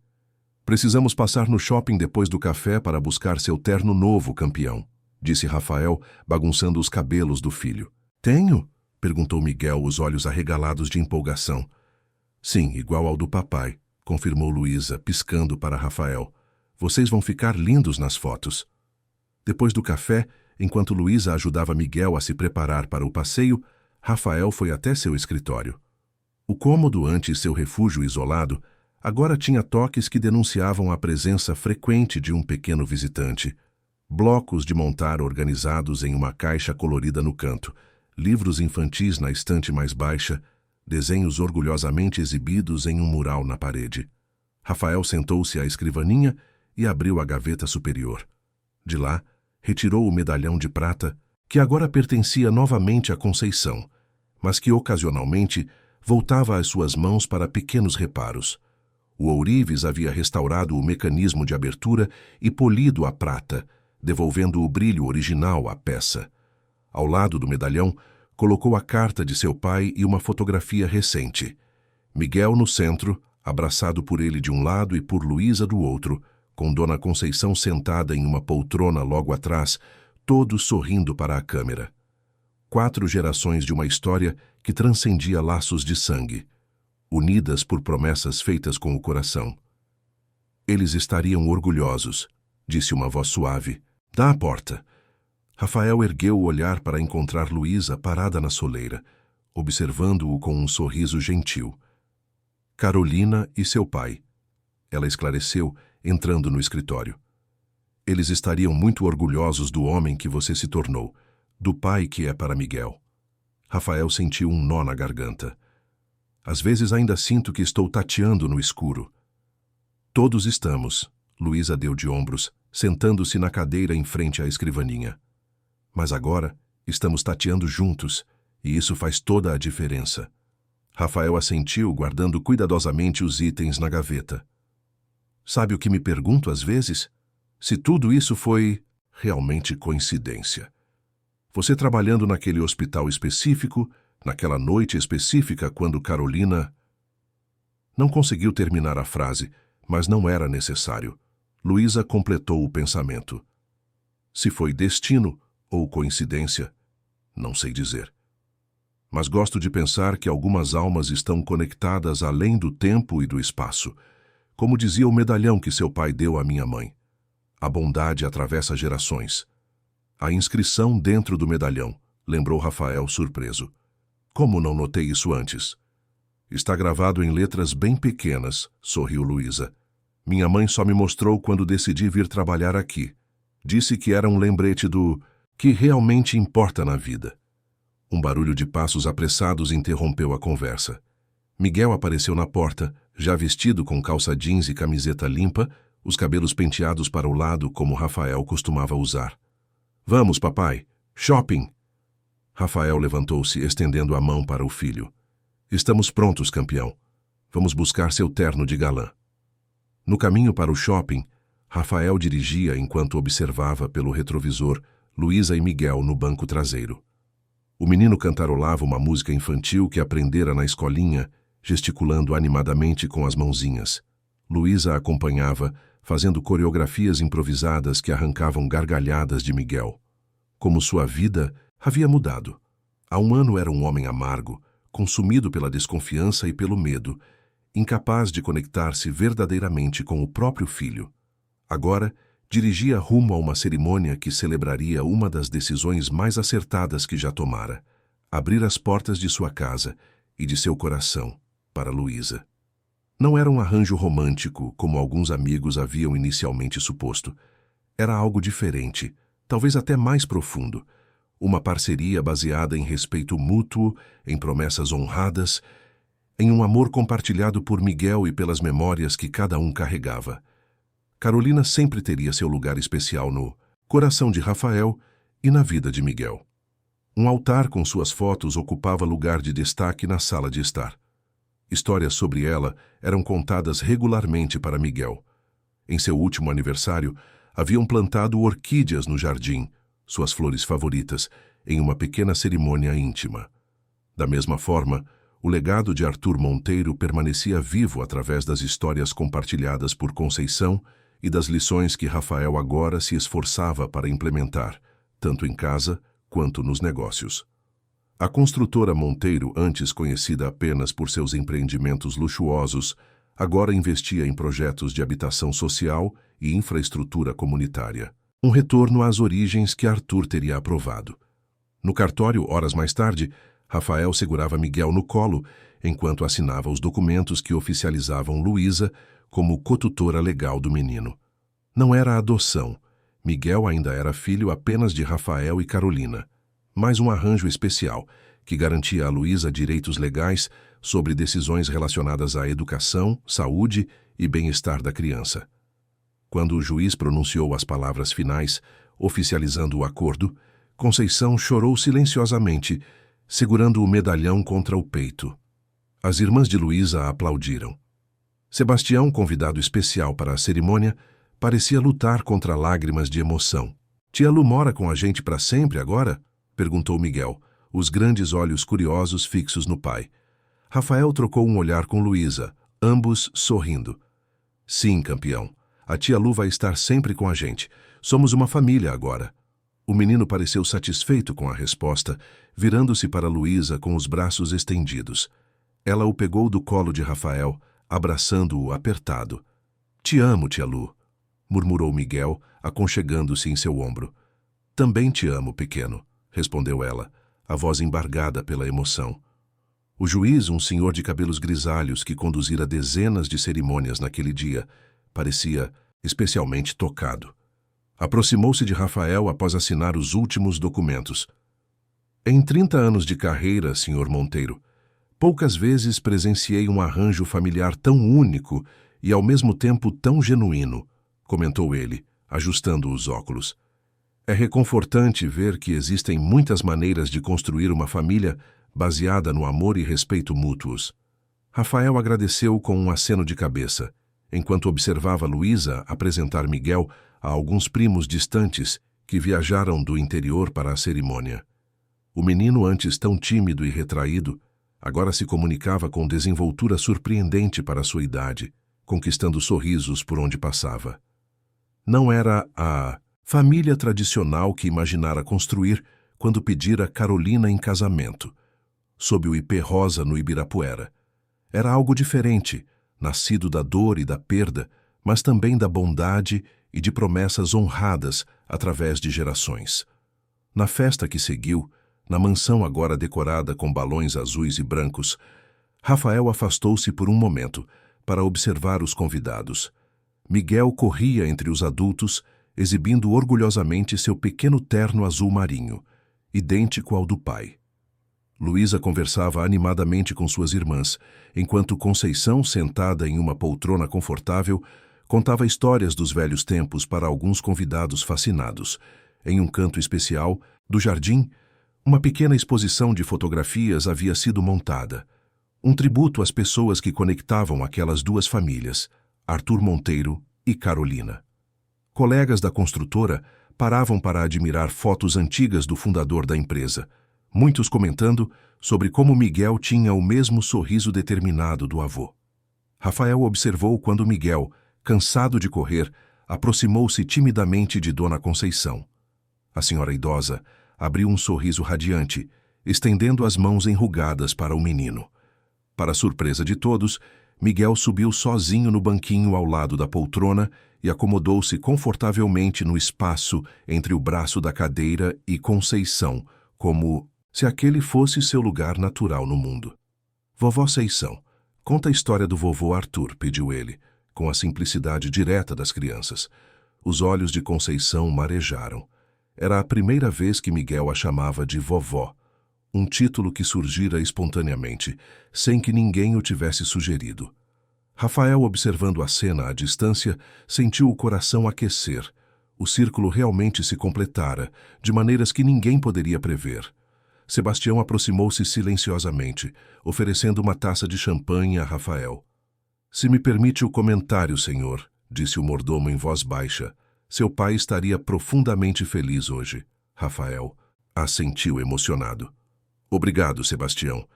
S1: Precisamos passar no shopping depois do café para buscar seu terno novo, campeão, disse Rafael, bagunçando os cabelos do filho. Tenho? Perguntou Miguel, os olhos arregalados de empolgação. Sim, igual ao do papai, confirmou Luísa, piscando para Rafael. Vocês vão ficar lindos nas fotos. Depois do café, enquanto Luísa ajudava Miguel a se preparar para o passeio, Rafael foi até seu escritório. O cômodo, antes seu refúgio isolado, agora tinha toques que denunciavam a presença frequente de um pequeno visitante. Blocos de montar organizados em uma caixa colorida no canto, livros infantis na estante mais baixa, desenhos orgulhosamente exibidos em um mural na parede. Rafael sentou-se à escrivaninha e abriu a gaveta superior. De lá, retirou o medalhão de prata, que agora pertencia novamente a Conceição, mas que ocasionalmente voltava às suas mãos para pequenos reparos. O ourives havia restaurado o mecanismo de abertura e polido a prata, devolvendo o brilho original à peça. Ao lado do medalhão, colocou a carta de seu pai e uma fotografia recente. Miguel no centro, abraçado por ele de um lado e por Luísa do outro, com Dona Conceição sentada em uma poltrona logo atrás, todos sorrindo para a câmera. 4 gerações de uma história que transcendia laços de sangue, unidas por promessas feitas com o coração. Eles estariam orgulhosos, disse uma voz suave. Dá a porta. Rafael ergueu o olhar para encontrar Luísa parada na soleira, observando-o com um sorriso gentil. Carolina e seu pai. Ela esclareceu, entrando no escritório. Eles estariam muito orgulhosos do homem que você se tornou, do pai que é para Miguel. Rafael sentiu um nó na garganta. Às vezes ainda sinto que estou tateando no escuro. Todos estamos, Luísa deu de ombros, sentando-se na cadeira em frente à escrivaninha. Mas agora estamos tateando juntos, e isso faz toda a diferença. Rafael assentiu, guardando cuidadosamente os itens na gaveta. Sabe o que me pergunto às vezes? Se tudo isso foi realmente coincidência. Você trabalhando naquele hospital específico, naquela noite específica quando Carolina... Não conseguiu terminar a frase, mas não era necessário. Luísa completou o pensamento. Se foi destino ou coincidência, não sei dizer. Mas gosto de pensar que algumas almas estão conectadas além do tempo e do espaço, como dizia o medalhão que seu pai deu à minha mãe. A bondade atravessa gerações. A inscrição dentro do medalhão, lembrou Rafael surpreso. Como não notei isso antes? Está gravado em letras bem pequenas, sorriu Luísa. Minha mãe só me mostrou quando decidi vir trabalhar aqui. Disse que era um lembrete do que realmente importa na vida. Um barulho de passos apressados interrompeu a conversa. Miguel apareceu na porta, já vestido com calça jeans e camiseta limpa, os cabelos penteados para o lado como Rafael costumava usar. Vamos, papai. Shopping! Rafael levantou-se, estendendo a mão para o filho. Estamos prontos, campeão. Vamos buscar seu terno de galã. No caminho para o shopping, Rafael dirigia enquanto observava pelo retrovisor Luísa e Miguel no banco traseiro. O menino cantarolava uma música infantil que aprendera na escolinha, gesticulando animadamente com as mãozinhas. Luísa acompanhava, fazendo coreografias improvisadas que arrancavam gargalhadas de Miguel. Como sua vida havia mudado. Há um ano era um homem amargo, consumido pela desconfiança e pelo medo, incapaz de conectar-se verdadeiramente com o próprio filho. Agora, dirigia rumo a uma cerimônia que celebraria uma das decisões mais acertadas que já tomara: abrir as portas de sua casa e de seu coração para Luísa. Não era um arranjo romântico, como alguns amigos haviam inicialmente suposto. Era algo diferente, talvez até mais profundo. Uma parceria baseada em respeito mútuo, em promessas honradas, em um amor compartilhado por Miguel e pelas memórias que cada um carregava. Carolina sempre teria seu lugar especial no coração de Rafael e na vida de Miguel. Um altar com suas fotos ocupava lugar de destaque na sala de estar. Histórias sobre ela eram contadas regularmente para Miguel. Em seu último aniversário, haviam plantado orquídeas no jardim, suas flores favoritas, em uma pequena cerimônia íntima. Da mesma forma, o legado de Arthur Monteiro permanecia vivo através das histórias compartilhadas por Conceição e das lições que Rafael agora se esforçava para implementar, tanto em casa quanto nos negócios. A construtora Monteiro, antes conhecida apenas por seus empreendimentos luxuosos, agora investia em projetos de habitação social e infraestrutura comunitária. Um retorno às origens que Arthur teria aprovado. No cartório, horas mais tarde, Rafael segurava Miguel no colo enquanto assinava os documentos que oficializavam Luísa como cotutora legal do menino. Não era adoção. Miguel ainda era filho apenas de Rafael e Carolina, mas um arranjo especial que garantia a Luísa direitos legais sobre decisões relacionadas à educação, saúde e bem-estar da criança. Quando o juiz pronunciou as palavras finais, oficializando o acordo, Conceição chorou silenciosamente, segurando o medalhão contra o peito. As irmãs de Luísa aplaudiram. Sebastião, convidado especial para a cerimônia, parecia lutar contra lágrimas de emoção. "Tia Lu mora com a gente para sempre agora?" perguntou Miguel, os grandes olhos curiosos fixos no pai. Rafael trocou um olhar com Luísa, ambos sorrindo. "Sim, campeão. A tia Lu vai estar sempre com a gente. Somos uma família agora." O menino pareceu satisfeito com a resposta, virando-se para Luísa com os braços estendidos. Ela o pegou do colo de Rafael, abraçando-o apertado. "Te amo, tia Lu", murmurou Miguel, aconchegando-se em seu ombro. "Também te amo, pequeno", respondeu ela, a voz embargada pela emoção. O juiz, um senhor de cabelos grisalhos que conduzira dezenas de cerimônias naquele dia, parecia especialmente tocado. Aproximou-se de Rafael após assinar os últimos documentos. "Em 30 anos de carreira, Sr. Monteiro, poucas vezes presenciei um arranjo familiar tão único e ao mesmo tempo tão genuíno", comentou ele, ajustando os óculos. "É reconfortante ver que existem muitas maneiras de construir uma família baseada no amor e respeito mútuos." Rafael agradeceu com um aceno de cabeça, enquanto observava Luísa apresentar Miguel a alguns primos distantes que viajaram do interior para a cerimônia. O menino, antes tão tímido e retraído, agora se comunicava com desenvoltura surpreendente para sua idade, conquistando sorrisos por onde passava. Não era a família tradicional que imaginara construir quando pedira Carolina em casamento, sob o ipê rosa no Ibirapuera. Era algo diferente, nascido da dor e da perda, mas também da bondade e de promessas honradas através de gerações. Na festa que seguiu, na mansão agora decorada com balões azuis e brancos, Rafael afastou-se por um momento para observar os convidados. Miguel corria entre os adultos, exibindo orgulhosamente seu pequeno terno azul marinho, idêntico ao do pai. Luísa conversava animadamente com suas irmãs, enquanto Conceição, sentada em uma poltrona confortável, contava histórias dos velhos tempos para alguns convidados fascinados. Em um canto especial do jardim, uma pequena exposição de fotografias havia sido montada. Um tributo às pessoas que conectavam aquelas duas famílias, Arthur Monteiro e Carolina. Colegas da construtora paravam para admirar fotos antigas do fundador da empresa, muitos comentando sobre como Miguel tinha o mesmo sorriso determinado do avô. Rafael observou quando Miguel, cansado de correr, aproximou-se timidamente de Dona Conceição. A senhora idosa abriu um sorriso radiante, estendendo as mãos enrugadas para o menino. Para surpresa de todos, Miguel subiu sozinho no banquinho ao lado da poltrona e acomodou-se confortavelmente no espaço entre o braço da cadeira e Conceição, como se aquele fosse seu lugar natural no mundo. "Vovó Seição, conta a história do vovô Arthur", pediu ele, com a simplicidade direta das crianças. Os olhos de Conceição marejaram. Era a primeira vez que Miguel a chamava de vovó, um título que surgira espontaneamente, sem que ninguém o tivesse sugerido. Rafael, observando a cena à distância, sentiu o coração aquecer. O círculo realmente se completara, de maneiras que ninguém poderia prever. Sebastião aproximou-se silenciosamente, oferecendo uma taça de champanhe a Rafael. "Se me permite o comentário, senhor", disse o mordomo em voz baixa. Seu pai estaria profundamente feliz hoje. Rafael assentiu emocionado. Obrigado, Sebastião,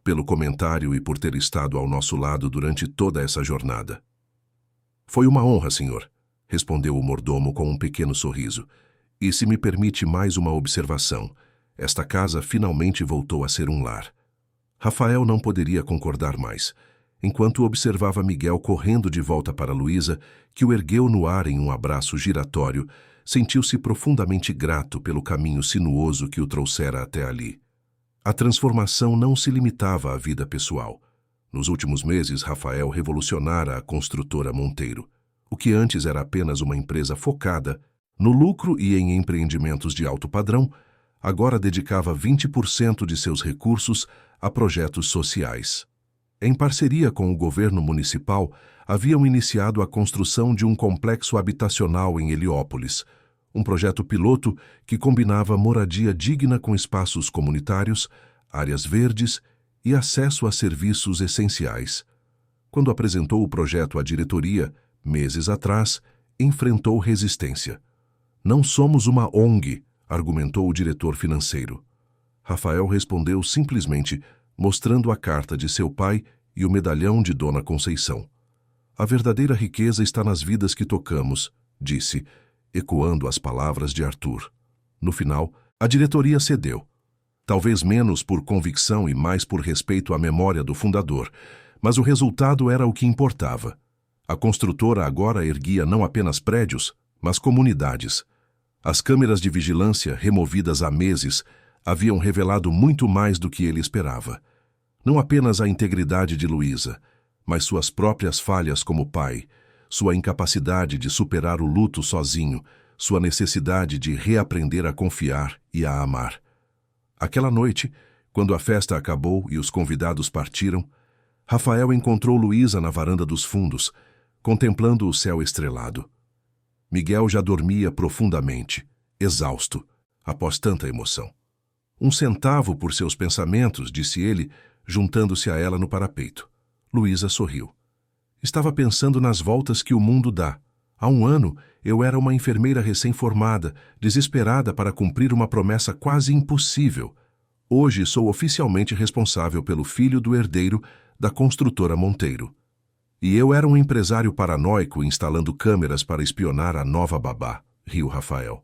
S1: pelo comentário e por ter estado ao nosso lado durante toda essa jornada. Foi uma honra, senhor, respondeu o mordomo com um pequeno sorriso. E se me permite mais uma observação, esta casa finalmente voltou a ser um lar. Rafael não poderia concordar mais, enquanto observava Miguel correndo de volta para Luísa, que o ergueu no ar em um abraço giratório, sentiu-se profundamente grato pelo caminho sinuoso que o trouxera até ali. A transformação não se limitava à vida pessoal. Nos últimos meses, Rafael revolucionara a construtora Monteiro. O que antes era apenas uma empresa focada no lucro e em empreendimentos de alto padrão, agora dedicava 20% de seus recursos a projetos sociais. Em parceria com o governo municipal, haviam iniciado a construção de um complexo habitacional em Heliópolis, um projeto piloto que combinava moradia digna com espaços comunitários, áreas verdes e acesso a serviços essenciais. Quando apresentou o projeto à diretoria, meses atrás, enfrentou resistência. Não somos uma ONG, argumentou o diretor financeiro. Rafael respondeu simplesmente, mostrando a carta de seu pai e o medalhão de Dona Conceição. A verdadeira riqueza está nas vidas que tocamos, disse, ecoando as palavras de Arthur. No final, a diretoria cedeu. Talvez menos por convicção e mais por respeito à memória do fundador, mas o resultado era o que importava. A construtora agora erguia não apenas prédios, mas comunidades. As câmeras de vigilância, removidas há meses, haviam revelado muito mais do que ele esperava. Não apenas a integridade de Luísa, mas suas próprias falhas como pai, sua incapacidade de superar o luto sozinho, sua necessidade de reaprender a confiar e a amar. Aquela noite, quando a festa acabou e os convidados partiram, Rafael encontrou Luísa na varanda dos fundos, contemplando o céu estrelado. Miguel já dormia profundamente, exausto, após tanta emoção. 1 centavo por seus pensamentos, disse ele, juntando-se a ela no parapeito. Luísa sorriu. Estava pensando nas voltas que o mundo dá. Há 1 ano, eu era uma enfermeira recém-formada, desesperada para cumprir uma promessa quase impossível. Hoje sou oficialmente responsável pelo filho do herdeiro da construtora Monteiro. E eu era um empresário paranoico instalando câmeras para espionar a nova babá, riu Rafael.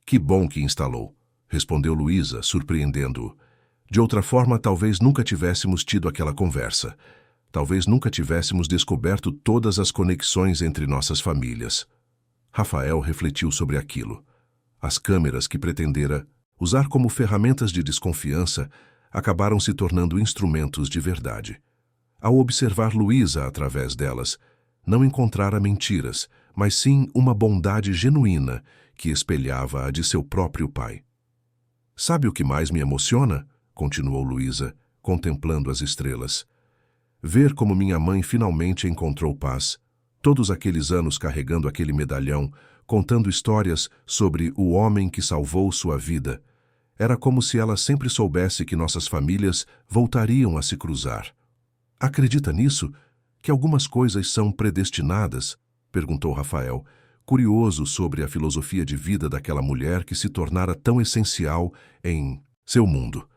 S1: Que bom que instalou, respondeu Luísa, surpreendendo-o. De outra forma, talvez nunca tivéssemos tido aquela conversa. Talvez nunca tivéssemos descoberto todas as conexões entre nossas famílias. Rafael refletiu sobre aquilo. As câmeras que pretendera usar como ferramentas de desconfiança acabaram se tornando instrumentos de verdade. Ao observar Luísa através delas, não encontrara mentiras, mas sim uma bondade genuína que espelhava a de seu próprio pai. Sabe o que mais me emociona? Continuou Luísa, contemplando as estrelas. Ver como minha mãe finalmente encontrou paz. Todos aqueles anos carregando aquele medalhão, contando histórias sobre o homem que salvou sua vida. Era como se ela sempre soubesse que nossas famílias voltariam a se cruzar. Acredita nisso? Que algumas coisas são predestinadas? Perguntou Rafael, curioso sobre a filosofia de vida daquela mulher que se tornara tão essencial em seu mundo.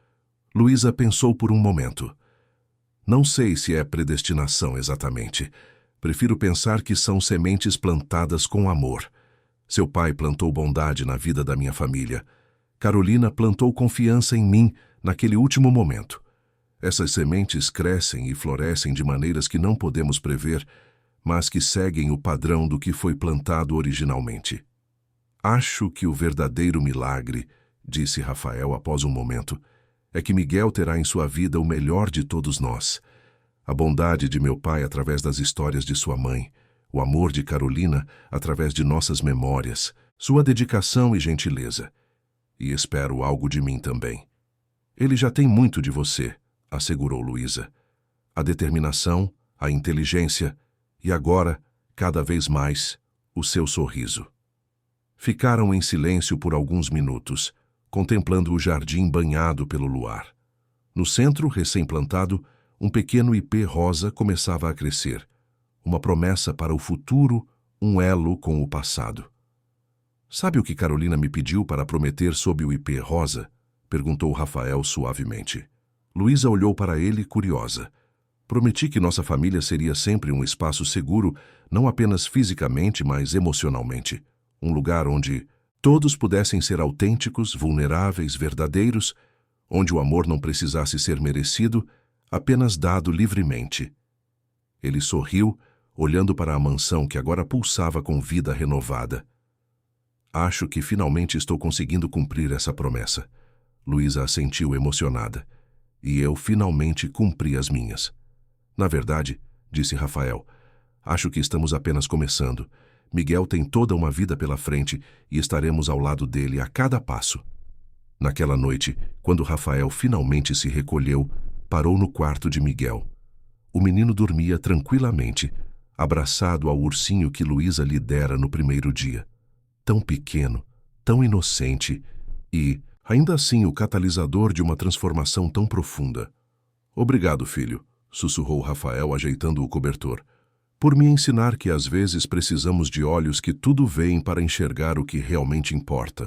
S1: Luísa pensou por um momento. Não sei se é predestinação exatamente. Prefiro pensar que são sementes plantadas com amor. Seu pai plantou bondade na vida da minha família. Carolina plantou confiança em mim naquele último momento. Essas sementes crescem e florescem de maneiras que não podemos prever, mas que seguem o padrão do que foi plantado originalmente. Acho que o verdadeiro milagre, disse Rafael após um momento, é que Miguel terá em sua vida o melhor de todos nós. A bondade de meu pai através das histórias de sua mãe, o amor de Carolina através de nossas memórias, sua dedicação e gentileza. E espero algo de mim também. Ele já tem muito de você, assegurou Luísa. A determinação, a inteligência e agora, cada vez mais, o seu sorriso. Ficaram em silêncio por alguns minutos, contemplando o jardim banhado pelo luar. No centro, recém-plantado, um pequeno ipê rosa começava a crescer, uma promessa para o futuro um elo com o passado. Sabe o que Carolina me pediu para prometer sob o IP rosa? Perguntou Rafael suavemente. Luísa olhou para ele curiosa. Prometi que nossa família seria sempre um espaço seguro, não apenas fisicamente, mas emocionalmente. Um lugar onde todos pudessem ser autênticos, vulneráveis, verdadeiros, onde o amor não precisasse ser merecido, apenas dado livremente. Ele sorriu, olhando para a mansão que agora pulsava com vida renovada. Acho que finalmente estou conseguindo cumprir essa promessa. Luísa assentiu emocionada. E eu finalmente cumpri as minhas. Na verdade, disse Rafael, acho que estamos apenas começando. Miguel tem toda uma vida pela frente e estaremos ao lado dele a cada passo. Naquela noite, quando Rafael finalmente se recolheu, parou no quarto de Miguel. O menino dormia tranquilamente, abraçado ao ursinho que Luísa lhe dera no primeiro dia. Tão pequeno, tão inocente e, ainda assim, o catalisador de uma transformação tão profunda. Obrigado, filho, sussurrou Rafael ajeitando o cobertor, por me ensinar que às vezes precisamos de olhos que tudo veem para enxergar o que realmente importa.